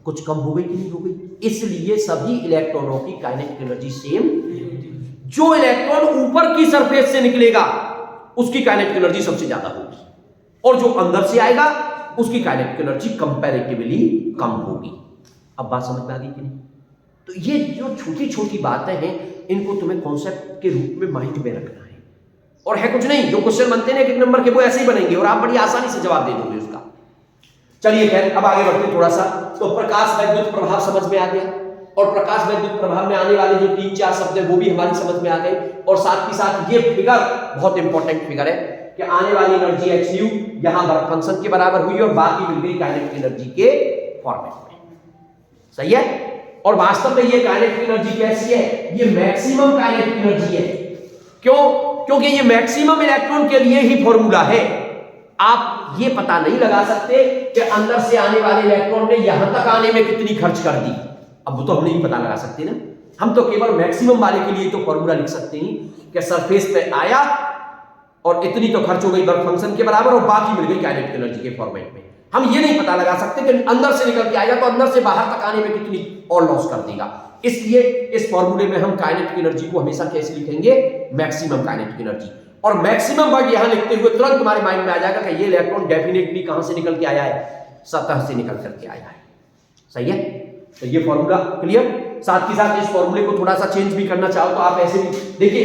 कुछ कम हो गई कि नहीं हो गई? इसलिए सभी इलेक्ट्रॉनों की काइनेटिक एनर्जी सेम। जो इलेक्ट्रॉन ऊपर की सरफेस से निकलेगा उसकी काइनेटिक एनर्जी सबसे ज्यादा होगी और जो अंदर से आएगा उसकी काइनेटिक एनर्जी कंपैरेटिवली कम होगी। अब बात समझ में आ गई कि नहीं? तो ये जो छोटी छोटी बातें हैं इनको तुम्हें कॉन्सेप्ट के रूप में माइंड में रखना है। और है कुछ नहीं, जो क्वेश्चन बनते हैं एक नंबर के वो ऐसे ही बनेंगे और आप बड़ी आसानी से जवाब दे दोगे उसका। चलिए खैर, अब आगे बढ़ते हैं थोड़ा सा। तो प्रकाश वैद्युत प्रभाव समझ में आ गया और प्रकाश वैद्युत प्रभाव में आने वाले जो 3-4 शब्द है वो भी हमारी समझ में आ गए। और साथ ही साथ ये फिगर बहुत इंपॉर्टेंट फिगर है कि आने वाली एनर्जी hν यहां वर्क फंक्शन के बराबर हुई और बाकी मिल गई काइनेटिक एनर्जी के फॉर्मेट में। सही है? और वास्तव में ये काइनेटिक एनर्जी कैसी है? ये मैक्सिमम काइनेटिक एनर्जी है। क्यों? क्योंकि ये मैक्सिमम इलेक्ट्रॉन के लिए ही फॉर्मूला है। आप ये पता नहीं लगा सकते कि अंदर से आने वाले इलेक्ट्रॉन ने यहां तक आने में कितनी खर्च कर दी। अब वो तो हम नहीं पता लगा सकते ना, हम तो केवल मैक्सिमम वाले के लिए तो फॉर्मूला लिख सकते हैं कि सरफेस पे आया और इतनी तो खर्च हो गई वर्क फंक्शन के बराबर और बाकी मिल गई काइनेटिक एनर्जी के फॉर्मेट में। हम ये नहीं पता लगा सकते कि अंदर से निकल के आएगा तो अंदर से बाहर तक आने में कितनी और लॉस कर देगा। इसलिए इस फॉर्मूले में हम काइनेटिक एनर्जी को हमेशा कैसे लिखेंगे? Maximum kinetic energy. और मैक्सिमम वर्ड यहां लिखते हुए तुरंत तुम्हारे माइंड में आ जाएगा कि ये इलेक्ट्रॉन डेफिनेटली कहां से निकल के आया है? सतह से निकल करके आया है। सही है? तो ये फॉर्मूला क्लियर। साथ ही साथ इस फॉर्मूले को थोड़ा सा चेंज भी करना चाहो तो आप ऐसे भी देखिए,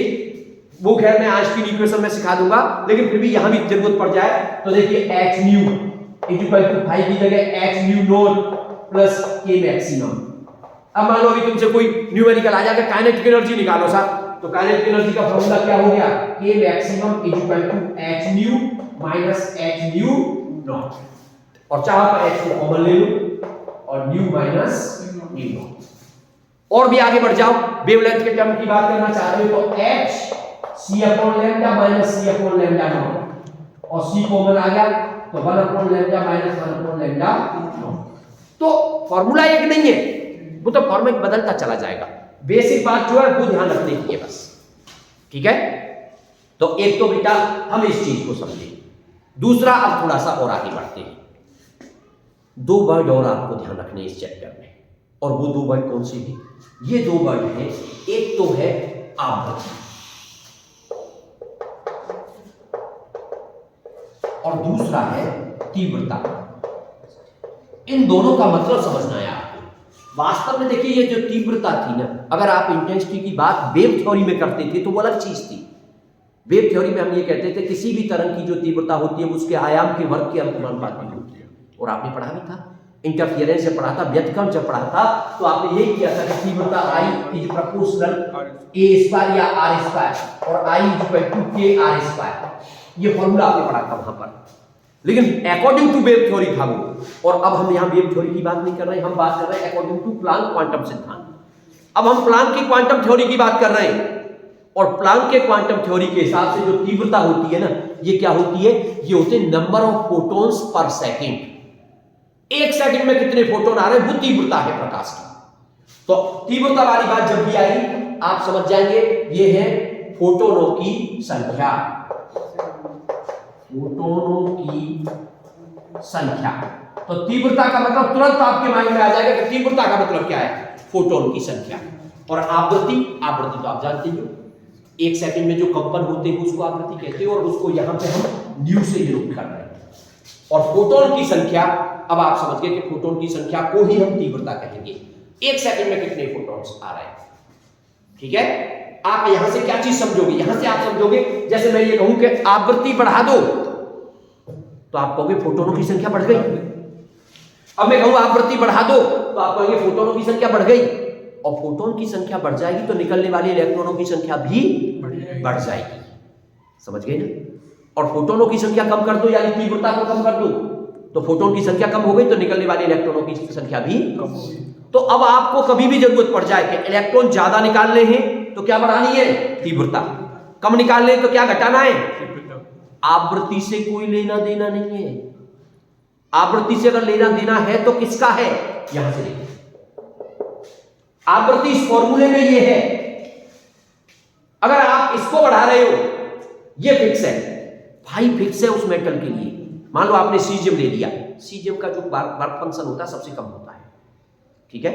वो खैर मैं आइंस्टीन इक्वेशन में सिखा दूंगा, लेकिन फिर भी यहां भी जरूरत पड़ जाए तो देखिए hν इक्वल टू 5 की जगह hν0 प्लस k मैक्सिमम। अब मान लो अभी तुमसे कोई न्यूमेरिकल आ जाएगा काइनेटिक एनर्जी निकालो साहब, तो काइनेटिक एनर्जी का फॉर्मूला क्या हो गया? k maximum equal to hν minus hν0, और चाहो तो h को कॉमन ले लो और ν माइनस ν0। और भी आगे बढ़ जाओ, वेवलेंथ के टर्म की बात करना चाह रहे हो तो h C upon lambda minus C upon lambda naught, और C कॉमन आ गया तो 1 upon lambda minus 1 upon lambda naught. तो फॉर्मूला एक नहीं है, वो तो फॉर्मेट बदलता चला जाएगा। बेसिक बात जो है वो ध्यान रखने की है बस, ठीक है। तो एक तो बेटा हम इस चीज को समझे। दूसरा, अब थोड़ा सा और आगे बढ़ते हैं। 2 वर्ड और आपको ध्यान रखने इस चैप्टर में, और वो 2 वर्ड कौन से हैं? ये 2 वर्ड हैं, एक तो है आवृत्ति और दूसरा है तीव्रता। इन दोनों का मतलब समझना है आपको। वास्तव में देखिए, ये जो तीव्रता थी ना, अगर आप इंटेंसिटी की बात वेव थ्योरी में करते थे तो वो अलग चीज थी। वेव थ्योरी में हम ये कहते थे किसी भी तरंग की जो तीव्रता होती है उसके आयाम के वर्ग के अनुपाती होती है, और आपने पढ़ा भी था, इंटरफियरेंस से पढ़ा था, व्यतिक्रम से पढ़ा था, तो आपने यही किया था कि तीव्रता I इज प्रोपोर्शनल A² या R² और I इक्वल टू KR²। ये फॉर्मूला आपने पढ़ा था वहां पर, लेकिन अकॉर्डिंग टू वेव थ्योरी था वो। और अब हम यहाँ वेव थ्योरी की बात नहीं कर रहे हैं, हम बात कर रहे हैं अकॉर्डिंग टू प्लांक क्वांटम सिद्धांत। अब हम प्लांक की क्वांटम थ्योरी की बात कर रहे हैं, और प्लांक के क्वांटम थ्योरी के हिसाब से जो तीव्रता होती है ना, ये क्या होती है? ये होते हैं number of photons per second. 1 second में कितने फोटोन आ रहे हैं, वो तीव्रता है प्रकाश की। तो तीव्रता वाली बात जब भी आई आप समझ जाएंगे, ये है फोटोनों की संख्या, फोटोनों की संख्या। तो तीव्रता का मतलब तुरंत आपके माइंड में आ जाएगा कि तीव्रता का मतलब क्या है, फोटोन की संख्या। और आवृत्ति तो आप जानते हो, 1 सेकंड में जो कंपन होते हैं उसको आवृत्ति कहते हैं, और उसको यहां पे हम न्यू से निरूपित कर रहे हैं। और फोटोन की संख्या, अब आप समझ गए कि फोटोन की संख्या को ही हम तीव्रता कहेंगे। 1 सेकंड में कितने फोटॉन्स आ रहे हैं, ठीक है। आप यहां से क्या चीज समझोगे, यहां से आप समझोगे, जैसे मैं ये कहूं कि आवृत्ति बढ़ा दो तो आप कहोगे फोटोनों की संख्या बढ़ गई। अब मैं कहूं आवृत्ति बढ़ा दो तो आप कहोगे फोटोनों की संख्या बढ़ गई। और फोटोन की संख्या बढ़ जाएगी तो निकलने वाले इलेक्ट्रॉनों की संख्या भी बढ़ जाएगी, समझ गए ना। और फोटोनों की संख्या कम कर दो, यानी तीव्रता को कम कर दो, तो फोटोन की संख्या कम हो गई तो निकलने वाले इलेक्ट्रॉनों की संख्या भी कम हो गई। तो अब आपको कभी भी जरूरत पड़ जाए कि इलेक्ट्रॉन ज्यादा निकालने हैं तो क्या बढ़ानी है, तीव्रता। कम निकालने तो क्या घटाना है, आवृत्ति से कोई लेना देना नहीं है। आवृत्ति से अगर लेना देना है तो किसका है, यहां से देखिए आवृत्ति इस फॉर्मूले में ये है। अगर आप इसको बढ़ा रहे हो, ये फिक्स है भाई, फिक्स है उस मेटल के लिए। मान लो आपने सीजियम ले लिया, सीजियम का जो वर्क फंक्शन होता है सबसे कम होता है, ठीक है।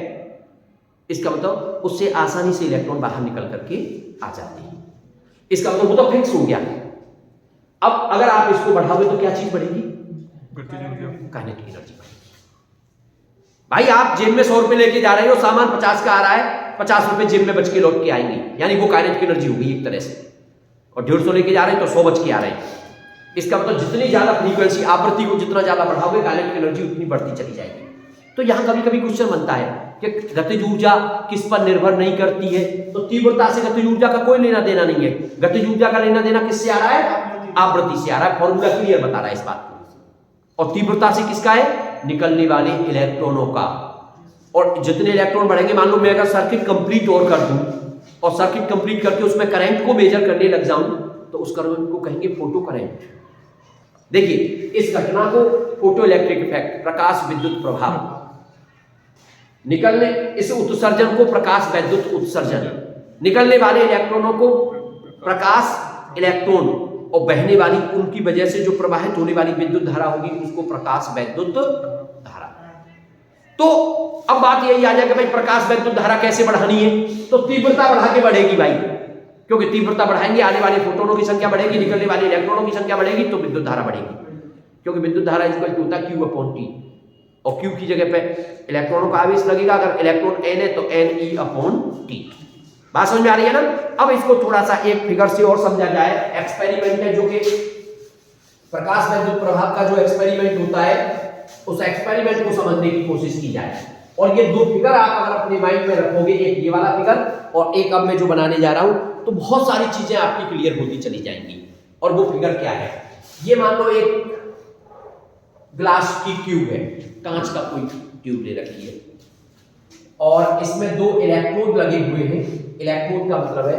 इसका मतलब उससे आसानी से इलेक्ट्रॉन बाहर निकल करके आ जाते हैं, इसका मतलब वो तो फिक्स हो गया। अब अगर आप इसको बढ़ाओगे तो क्या चीज बढ़ेगी, काइनेटिक एनर्जी बढ़ेगी। भाई आप जेब में 100 रुपए लेके जा रहे हो, सामान 50 का आ रहा है, 50 रुपए जेब में बच के लौट के आएंगे, यानी वो काइनेटिक एनर्जी होगी एक तरह से। और 150 लेके जा रहे हैं तो 100 बच के आ रहे हैं। इसका मतलब जितनी ज्यादा फ्रीक्वेंसी, आवृत्ति को जितना ज्यादा बढ़ाओगे काइनेटिक एनर्जी उतनी बढ़ती चली जाएगी। तो यहां कभी कभी क्वेश्चन बनता है कि गतिज ऊर्जा किस पर निर्भर नहीं करती है, तो तीव्रता से गतिज ऊर्जा का कोई लेना देना नहीं है। गतिज ऊर्जा का लेना देना किससे आ रहा है, आवृत्ति से आ रहा है। फॉर्मूला क्लियर बता रहा है इस बात को। और तीव्रता से किसका है, निकलने वाले इलेक्ट्रॉनों का। और जितने इलेक्ट्रॉन बढ़ेंगे, मान लो मैं अगर सर्किट कंप्लीट और कर दूं और सर्किट कंप्लीट करके उसमें करंट को मेजर करने लग जाऊं तो उस करंट को कहेंगे फोटो करंट। देखिए इस घटना को फोटो इलेक्ट्रिक इफेक्ट, प्रकाश विद्युत प्रभाव, निकलने इस उत्सर्जन को प्रकाश विद्युत उत्सर्जन, निकलने वाले इलेक्ट्रॉनों को प्रकाश इलेक्ट्रॉन, और बहने वाली उनकी वजह से जो प्रवाहित होने वाली विद्युत धारा होगी उसको प्रकाश वैद्युत धारा। तो अब बात यही आ जाएगी भाई प्रकाश वैद्युत धारा कैसे बढ़ानी है, तो तीव्रता बढ़ा के बढ़ेगी भाई, क्योंकि तीव्रता बढ़ाएंगे आने वाले फोटोनों की संख्या बढ़ेगी, निकलने वाले इलेक्ट्रॉनों की संख्या बढ़ेगी तो विद्युत धारा बढ़ेगी, क्योंकि विद्युत धारा इक्वल टू होता है Q/T, और Q की जगह पे इलेक्ट्रॉनों का आवेश लगेगा। अगर इलेक्ट्रॉन n है तो NE/T। बात समझ में आ रही है ना। अब इसको थोड़ा सा एक फिगर से और समझा जाए। एक्सपेरिमेंट है जो कि प्रकाश वैद्युत प्रभाव का जो एक्सपेरिमेंट होता है, उस एक्सपेरिमेंट को समझने की कोशिश की जाए। और ये 2 फिगर आप अगर अपने माइंड में रखोगे, एक ये वाला फिगर और एक अब मैं जो बनाने जा रहा हूं, तो बहुत सारी चीजें आपकी क्लियर होती चली जाएंगी। और वो फिगर क्या है, ये मान लो एक ग्लास की ट्यूब है, कांच का कोई ट्यूब ले रखी है, और इसमें 2 इलेक्ट्रोड लगे हुए हैं। इलेक्ट्रोड का मतलब है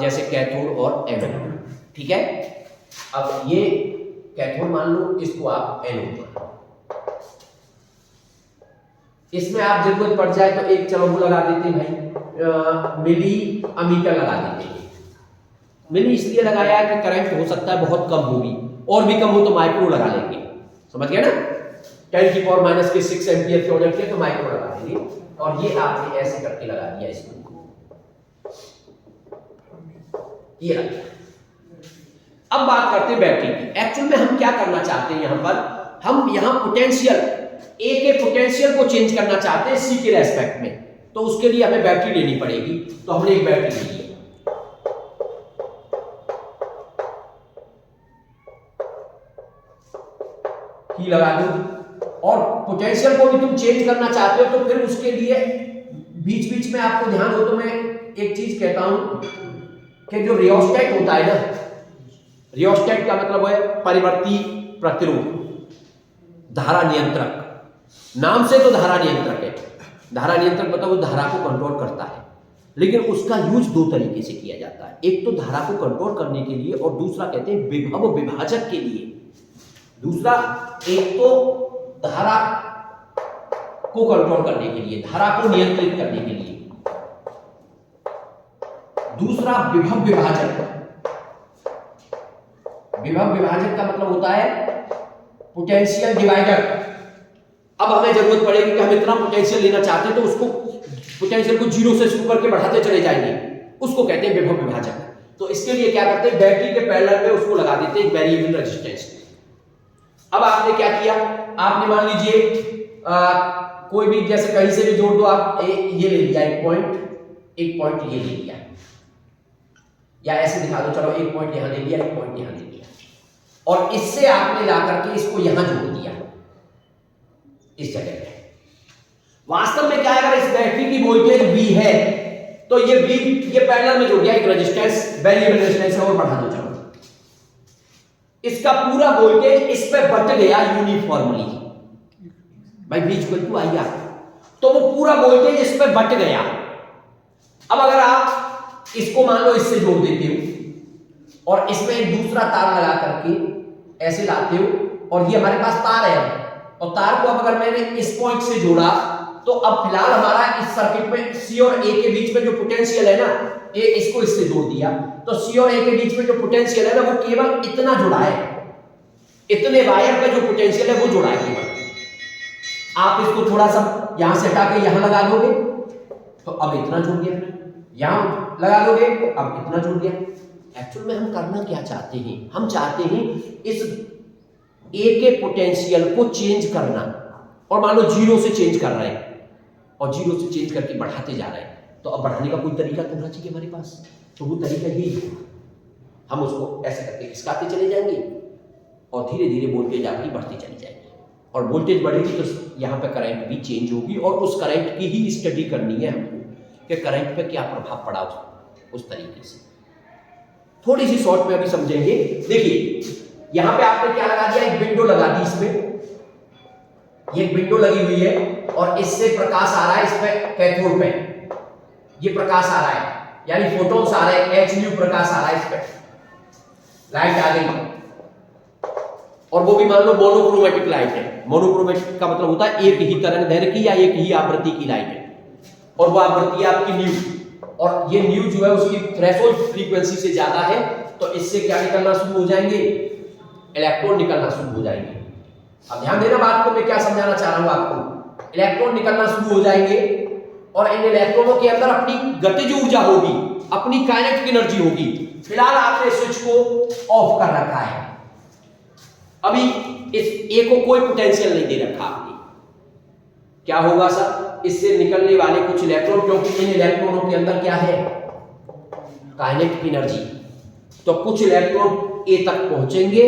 जैसे कैथोड और एनोड। ठीक है, अब ये कैथोड मान लो, इसको आप एनोड मान लो। इसमें आप जरूरत पड़ जाए तो एक चलो वो लगा देते हैं भाई, मिली अमीटर लगा देते हैं। मिली इसलिए लगाया है कि करंट हो सकता है बहुत कम होगी, और भी कम हो तो माइक्रो लगा लेंगे। समझ गए ना, 10⁻⁻⁶ एम्पियर के ऑर्डर किया तो माइक्रो लगा देंगे। और ये आपने ऐसे करके लगा दिया इसको, ये लगा। अब बात करते हैं बैटरी की। एक्चुअल में हम क्या करना चाहते हैं यहां पर, हम यहां पोटेंशियल ए के पोटेंशियल को चेंज करना चाहते हैं सी के रेस्पेक्ट में, तो उसके लिए हमें बैटरी लेनी पड़ेगी। तो हमने एक बैटरी ली है, की लगा दो। और पोटेंशियल को भी तुम चेंज करना चाहते हो तो फिर उसके लिए बीच बीच में आपको ध्यान हो तो मैं एक चीज कहता हूं कि जो रियोस्टेट होता है ना, रियोस्टेट का मतलब है परिवर्ती प्रतिरोध, धारा नियंत्रक। नाम से तो धारा नियंत्रक है, धारा नियंत्रक मतलब वो धारा को कंट्रोल करता है, लेकिन उसका यूज दो तरीके से किया जाता है। एक तो धारा को कंट्रोल करने के लिए, और दूसरा कहते हैं विभव विभाजक के लिए। दूसरा, एक तो धारा को कंट्रोल करने के लिए, धारा को नियंत्रित करने के लिए। दूसरा विभव विभाजक। विभव विभाजक का मतलब होता है पोटेंशियल डिवाइडर। अब हमें जरूरत पड़ेगी कि हम इतना पोटेंशियल लेना चाहते हैं तो उसको पोटेंशियल को 0 से शुरू करके बढ़ाते चले जाएंगे, उसको कहते हैं विभव विभाजक। तो इसके लिए क्या करते हैं, बैटरी के पैरेलल में उसको लगा देते हैं एक वेरिएबल रेजिस्टेंस। अब आपने क्या किया, आपने मान लीजिए कोई भी जैसे कहीं से भी जोड़ दो आप, ये ले लिया एक पॉइंट ये ले लिया, या ऐसे दिखा दो, चलो एक पॉइंट यहां ले लिया, एक पॉइंट यहां ले लिया, और इससे आपने ला करके इसको यहां जोड़ दिया इस जगह पे। वास्तव में क्या है, अगर इस बैटरी की वोल्टेज V है तो ये V ये पैरेलल में जुड़ गया एक रेजिस्टेंस, वेरिएबल रेजिस्टेंस है, और बढ़ा दो चलो, इसका पूरा वोल्टेज इस पे बट गया यूनिफॉर्मली भाई, V इक्वल टू IR, तो वो पूरा वोल्टेज इस पे बट गया। अब अगर आप इसको मान लो इससे जोड़ देते हो और इसमें एक दूसरा तार लगा करके ऐसे लाते हो, और ये हमारे पास तार है, और तार को अब अगर मैंने इस पॉइंट से जोड़ा तो अब फिलहाल हमारा इस सर्किट में C और A के बीच में जो पोटेंशियल है ना, इसको इससे जोड़ दिया, तो C और A के बीच में जो पोटेंशियल है ना वो केवल इतना जुड़ा है, इतने वायर का जो पोटेंशियल है वो जुड़ा है केवल। आप इसको थोड़ा सा यहां से हटा के यहां लगा दोगे तो अब इतना जुड़ गया, यहां लगा दोगे अब इतना जुड़ गया। एक्चुअल में हम करना क्या चाहते हैं, हम चाहते हैं इस A के पोटेंशियल को चेंज करना, और मान लो 0 से चेंज कर रहे हैं और 0 से चेंज करके बढ़ाते जा रहे हैं, तो अब बढ़ाने का कोई तरीका तो होना चाहिए हमारे पास, तो वो तरीका यही है, हम उसको ऐसे करके खिसकाते चले जाएंगे और धीरे धीरे वोल्टेज आपकी बढ़ती चली जाएगी, और वोल्टेज बढ़ेगी तो यहाँ पे करंट भी चेंज होगी, और उस करंट की ही स्टडी करनी है हमको कि करंट पे क्या प्रभाव पड़ा उस तरीके से। थोड़ी सी शॉर्ट में अभी समझेंगे। देखिए यहां पे आपने क्या लगा दिया, एक विंडो लगा दी, इसमें ये विंडो लगी हुई है और इससे प्रकाश आ रहा है, इस पे कैथोड पे ये प्रकाश आ रहा है, यानी फोटॉन्स आ रहे हैं, hν प्रकाश आ रहा है, इस पे लाइट आ गई, और वो भी मान लो मोनोक्रोमेटिक लाइट है। मोनोक्रोमेटिक का मतलब होता है एक ही तरंगदैर्घ्य की या एक ही आवृत्ति की लाइट है, और वो आवृत्ति है आपकी न्यू, और ये न्यू जो है उसकी थ्रेशोल्ड फ्रीक्वेंसी से ज्यादा है, तो इससे क्या निकलना शुरू हो जाएंगे, इलेक्ट्रॉन निकलना शुरू हो जाएंगे। अब ध्यान देना बात को, मैं क्या समझाना चाह रहा हूं आपको, इलेक्ट्रॉन निकलना शुरू हो जाएंगे और इन इलेक्ट्रॉनों के अंदर अपनी गतिज ऊर्जा होगी, अपनी काइनेटिक एनर्जी होगी। फिलहाल आपने स्विच को ऑफ कर रखा है, अभी इस ए को कोई पोटेंशियल नहीं दे रखा आपने, क्या होगा सर, इससे निकलने वाले कुछ इलेक्ट्रॉन, क्योंकि इन इलेक्ट्रॉनों के अंदर क्या है, काइनेटिक एनर्जी, तो कुछ इलेक्ट्रॉन ए तक पहुंचेंगे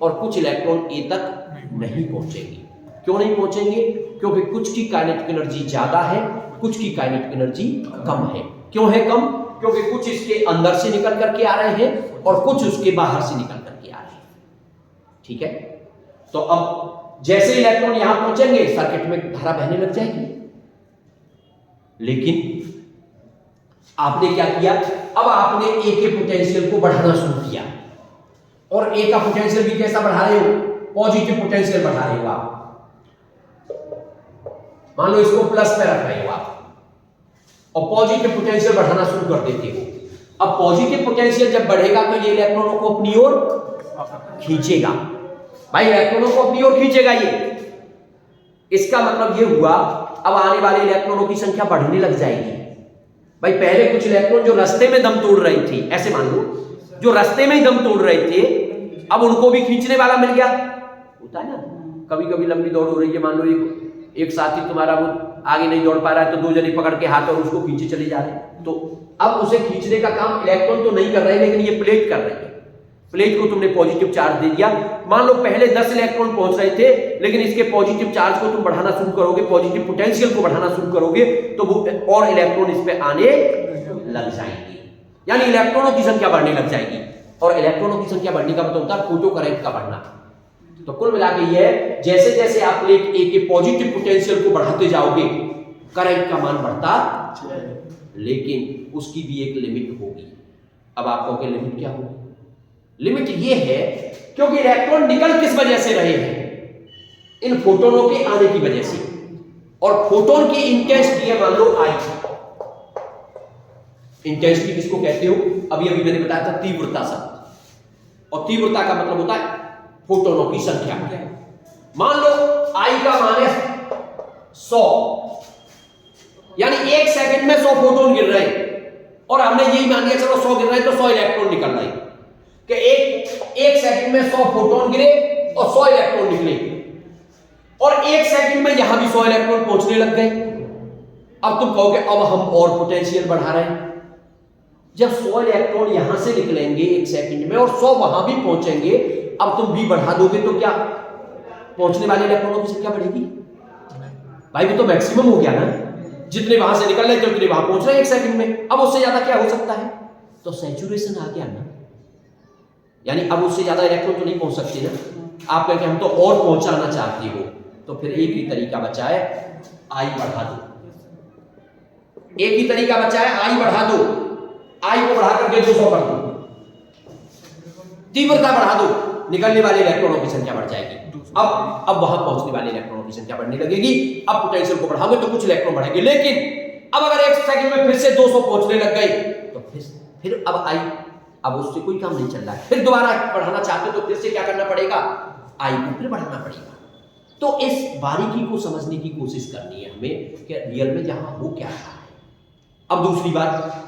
और कुछ इलेक्ट्रॉन ए तक नहीं पहुंचेंगे। क्यों नहीं पहुंचेंगे, क्योंकि कुछ की काइनेटिक एनर्जी ज्यादा है, कुछ की काइनेटिक एनर्जी कम है। क्यों है कम, क्योंकि कुछ इसके अंदर से निकल करके आ रहे हैं और कुछ उसके बाहर से निकल करके आ रहे हैं। ठीक है, तो अब जैसे इलेक्ट्रॉन यहां पहुंचेंगे सर्किट में धारा बहने लग जाएगी, लेकिन आपने क्या किया, अब आपने ए के पोटेंशियल को बढ़ाना शुरू किया, और ए का पोटेंशियल भी कैसा बढ़ा रहे हो, पॉजिटिव पोटेंशियल बढ़ा रहे हो आप। मान लो इसको प्लस में रख रहे हो आप और पॉजिटिव पोटेंशियल बढ़ाना शुरू कर देते हो। अब पॉजिटिव पोटेंशियल जब बढ़ेगा तो ये इलेक्ट्रॉनों को अपनी ओर खींचेगा। भाई इलेक्ट्रॉनों को अपनी ओर खींचेगा ये, इसका मतलब ये हुआ अब आने वाले इलेक्ट्रॉनों की संख्या बढ़ने लग जाएगी। भाई पहले कुछ इलेक्ट्रॉन जो रास्ते में दम तोड़ रही थी, ऐसे मान लो जो रास्ते में ही दम तोड़ रहे थे, अब उनको भी खींचने वाला मिल गया। होता है ना, कभी कभी लंबी दौड़ हो रही है, मान लो एक साथी तुम्हारा वो आगे नहीं दौड़ पा रहा है तो दो जने पकड़ के हाथ और उसको खींचे चले जा रहे हैं, तो अब उसे खींचने का काम इलेक्ट्रॉन तो नहीं कर रहे, लेकिन ये प्लेट कर रही है। प्लेट को तुमने पॉजिटिव चार्ज दे दिया। मान लो पहले 10 इलेक्ट्रॉन पहुंच रहे थे, लेकिन इसके पॉजिटिव चार्ज को तुम बढ़ाना शुरू करोगे, पॉजिटिव पोटेंशियल को बढ़ाना शुरू करोगे, तो वो और इलेक्ट्रॉन इस पे आने लग जाएंगे, यानी इलेक्ट्रॉनों की संख्या बढ़ने लग जाएगी। और इलेक्ट्रॉनों की संख्या बढ़ने का मतलब होता है फोटो करंट का बढ़ना। तो कुल मिला के ये है, जैसे जैसे आप प्लेट ए के पॉजिटिव पोटेंशियल को बढ़ाते जाओगे, करंट का मान बढ़ता, लेकिन उसकी भी एक लिमिट होगी। अब आपको क्या लिमिट क्या होगी? लिमिट ये है, क्योंकि इलेक्ट्रॉन निकल किस वजह से रहे हैं? इन फोटोनों के आने की वजह से, और फोटोन की इंटेंसिटी है मान लो आई। इंटेंसिटी किसको कहते हो? अभी अभी मैंने बताया था तीव्रता शब्द, और तीव्रता का मतलब होता है फोटोनों की संख्या। मान लो आई का मान है 100, यानी 1 सेकंड में 100 फोटोन गिर रहे हैं, और हमने यही मान लिया चलो 100 गिर रहे हैं तो 100 इलेक्ट्रॉन निकल रहे हैं, कि एक सेकंड में 100 फोटोन गिरे और 100 इलेक्ट्रॉन निकले, और 1 सेकंड में यहां भी 100 इलेक्ट्रॉन पहुंचने लग गए। अब तुम कहोगे अब हम और पोटेंशियल बढ़ा रहे हैं। जब 100 इलेक्ट्रॉन यहां से निकलेंगे 1 सेकंड में और 100 वहां भी पहुंचेंगे, अब तुम भी बढ़ा दोगे तो क्या पहुंचने वाले इलेक्ट्रॉनों की संख्या बढ़ेगी? भाई वो तो मैक्सिमम हो गया ना, जितने वहां से निकल रहे थे उतने वहां पहुंच रहे 1 सेकंड में। अब उससे ज्यादा क्या हो सकता है? तो सैचुरेशन आ गया ना, यानी अब उससे ज्यादा इलेक्ट्रॉन तो नहीं पहुंच सकते ना। आप कहते हम तो और पहुंचाना चाहते हो, तो फिर एक ही तरीका बचा है, आई बढ़ा दो। एक ही तरीका बचा है, आई बढ़ा दो। आई को बढ़ा करके 200 कर दो, तीव्रता बढ़ा दो, निकलने वाले इलेक्ट्रॉनों की संख्या बढ़ जाएगी। अब वहां पहुंचने वाले इलेक्ट्रॉनों की संख्या बढ़ने लगेगी। अब पोटेंशियल को बढ़ाओगे तो कुछ इलेक्ट्रॉन बढ़ेंगे, लेकिन अब अगर 1 सेकंड में फिर से 200 पहुंचने लग गए तो फिर अब आई, अब उससे कोई काम नहीं चल रहा है, फिर दोबारा बढ़ाना चाहते हो तो फिर से क्या करना पड़ेगा? आई को फिर बढ़ाना पड़ेगा। तो इस बारीकी को समझने की कोशिश करनी है हमें कि रियल में यहां हो क्या रहा है। अब दूसरी बात,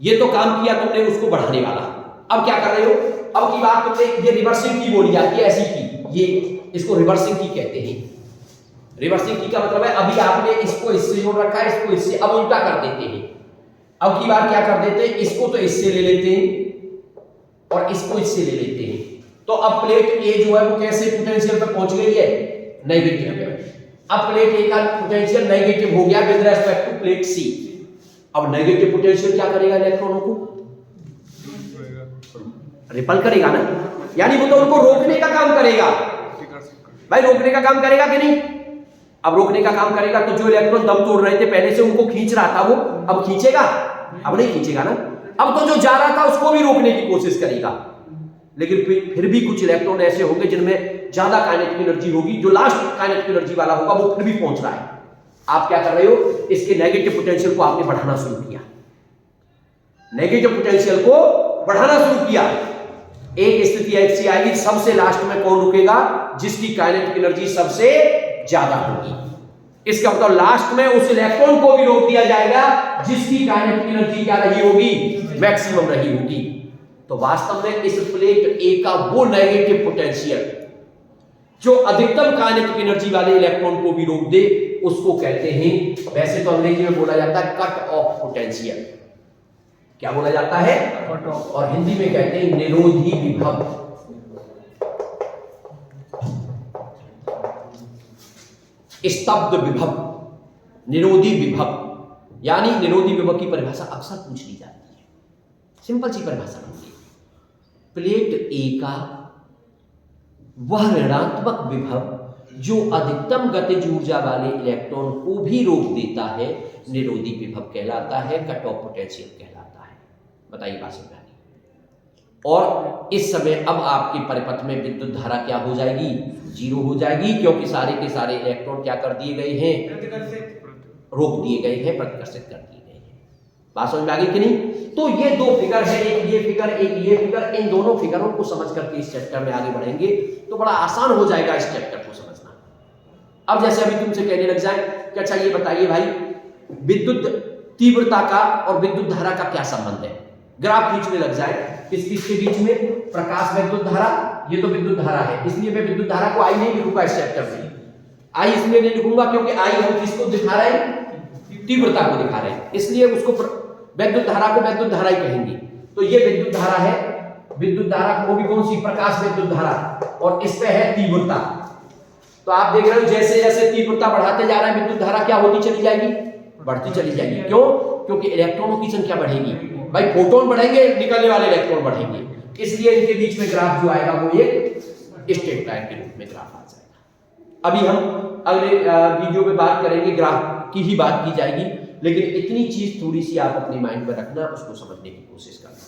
ये तो काम किया तुमने उसको बढ़ाने वाला, अब क्या कर रहे हो? अब की बात तुमने ये रिवर्सिंग की बोली जाती है, ऐसी की, ये इसको रिवर्सिंग की कहते हैं। रिवर्सिंग की का मतलब है अभी आपने इसको इससे जोड़ रखा है, इसको इससे, अब उल्टा कर देते हैं। अब की बार क्या कर देते हैं? इसको तो इससे ले लेते हैं और इसको इससे ले लेते हैं। तो अब प्लेट ए जो है वो कैसे पोटेंशियल पे पहुंच गई है? नेगेटिव पे। अब प्लेट ए का पोटेंशियल नेगेटिव हो गया विद रेस्पेक्ट टू प्लेट सी। अब नेगेटिव पोटेंशियल क्या करेगा? इलेक्ट्रॉनों को रिपल करेगा ना, यानी वो तो उनको रोकने का काम करेगा। भाई रोकने का काम करेगा कि नहीं? अब रोकने का काम करेगा तो जो इलेक्ट्रॉन दम तोड़ रहे थे पहले से उनको खींच रहा था, वो अब खींचेगा? अब नहीं खींचेगा ना। अब तो जो जा रहा था उसको भी रोकने की कोशिश करेगा, लेकिन फिर भी कुछ इलेक्ट्रॉन ऐसे होंगे जिनमें ज्यादा काइनेटिक एनर्जी होगी, जो लास्ट काइनेटिक एनर्जी वाला होगा वो फिर भी पहुंच रहा है। आप क्या कर रहे हो? इसके नेगेटिव पोटेंशियल को आपने बढ़ाना शुरू किया, नेगेटिव पोटेंशियल को बढ़ाना शुरू किया। एक स्थिति ऐसी आएगी, सबसे लास्ट में कौन रुकेगा? जिसकी काइनेटिक एनर्जी सबसे ज्यादा होगी। इसका मतलब लास्ट में उस इलेक्ट्रॉन को भी रोक दिया जाएगा जिसकी काइनेटिक एनर्जी क्या रही होगी? मैक्सिमम रही होगी। तो वास्तव में इस प्लेट ए का वो नेगेटिव पोटेंशियल जो अधिकतम काइनेटिक एनर्जी वाले इलेक्ट्रॉन को भी रोक दे, उसको कहते हैं, वैसे तो अंग्रेजी में बोला जाता है कट ऑफ पोटेंशियल। क्या बोला जाता है? Cut off. और हिंदी में कहते हैं निरोधी विभव। स्तब्ध विभव, निरोधी विभव, यानी निरोधी विभव की परिभाषा अक्सर पूछ ली जाती है। सिंपल सी परिभाषा होती है, प्लेट ए का वह ऋणात्मक विभव जो अधिकतम गतिज ऊर्जा वाले इलेक्ट्रॉन को भी रोक देता है, निरोधी विभव कहलाता है, कट ऑफ पोटेंशियल कहलाता है। बताइए बात समझ में आ गई? और इस समय अब आपके परिपथ में विद्युत धारा क्या हो जाएगी? जीरो हो जाएगी, क्योंकि सारे के सारे इलेक्ट्रॉन क्या कर दिए गए हैं? रोक दिए गए हैं, प्रतिकर्षित कर दिए गए हैं। बात समझ में आ गई कि नहीं? तो ये दो फिगर है, एक ये फिगर एक ये फिगर, इन दोनों फिगरों को समझ करके इस चैप्टर में आगे बढ़ेंगे तो बड़ा आसान हो जाएगा इस चैप्टर को समझना। अब जैसे अभी तुमसे कहने लग जाए कि अच्छा ये बताइए भाई, विद्युत तीव्रता का और विद्युत धारा का क्या संबंध है? ग्राफ खींचने लग जाए, किस किस के बीच में? प्रकाश विद्युत धारा, ये तो विद्युत धारा है, इसलिए मैं विद्युत धारा को आई नहीं लिखूंगा इस चैप्टर में। आई इसलिए नहीं लिखूंगा क्योंकि आई हम किसको दिखा रहे हैं? तीव्रता को दिखा रहे हैं, इसलिए उसको विद्युत धारा को विद्युत धारा ही कहेंगे। तो ये विद्युत धारा है, विद्युत धारा वो भी कौन सी? प्रकाश विद्युत धारा, और इस पे है तीव्रता। तो आप देख रहे हो जैसे जैसे तीव्रता बढ़ाते जा रहा है विद्युत धारा क्या होती चली जाएगी? बढ़ती चली जाएगी। क्यों? क्योंकि इलेक्ट्रॉनों की संख्या बढ़ेगी भाई, फोटोन बढ़ेंगे, निकलने वाले इलेक्ट्रॉन बढ़ेंगे, इसलिए इनके बीच में ग्राफ जो आएगा वो एक स्ट्रेट लाइन के रूप में ग्राफ आ जाएगा। अभी हम अगले वीडियो में बात करेंगे, ग्राफ की ही बात की जाएगी, लेकिन इतनी चीज थोड़ी सी आप अपने माइंड में रखना, उसको समझने की कोशिश करना।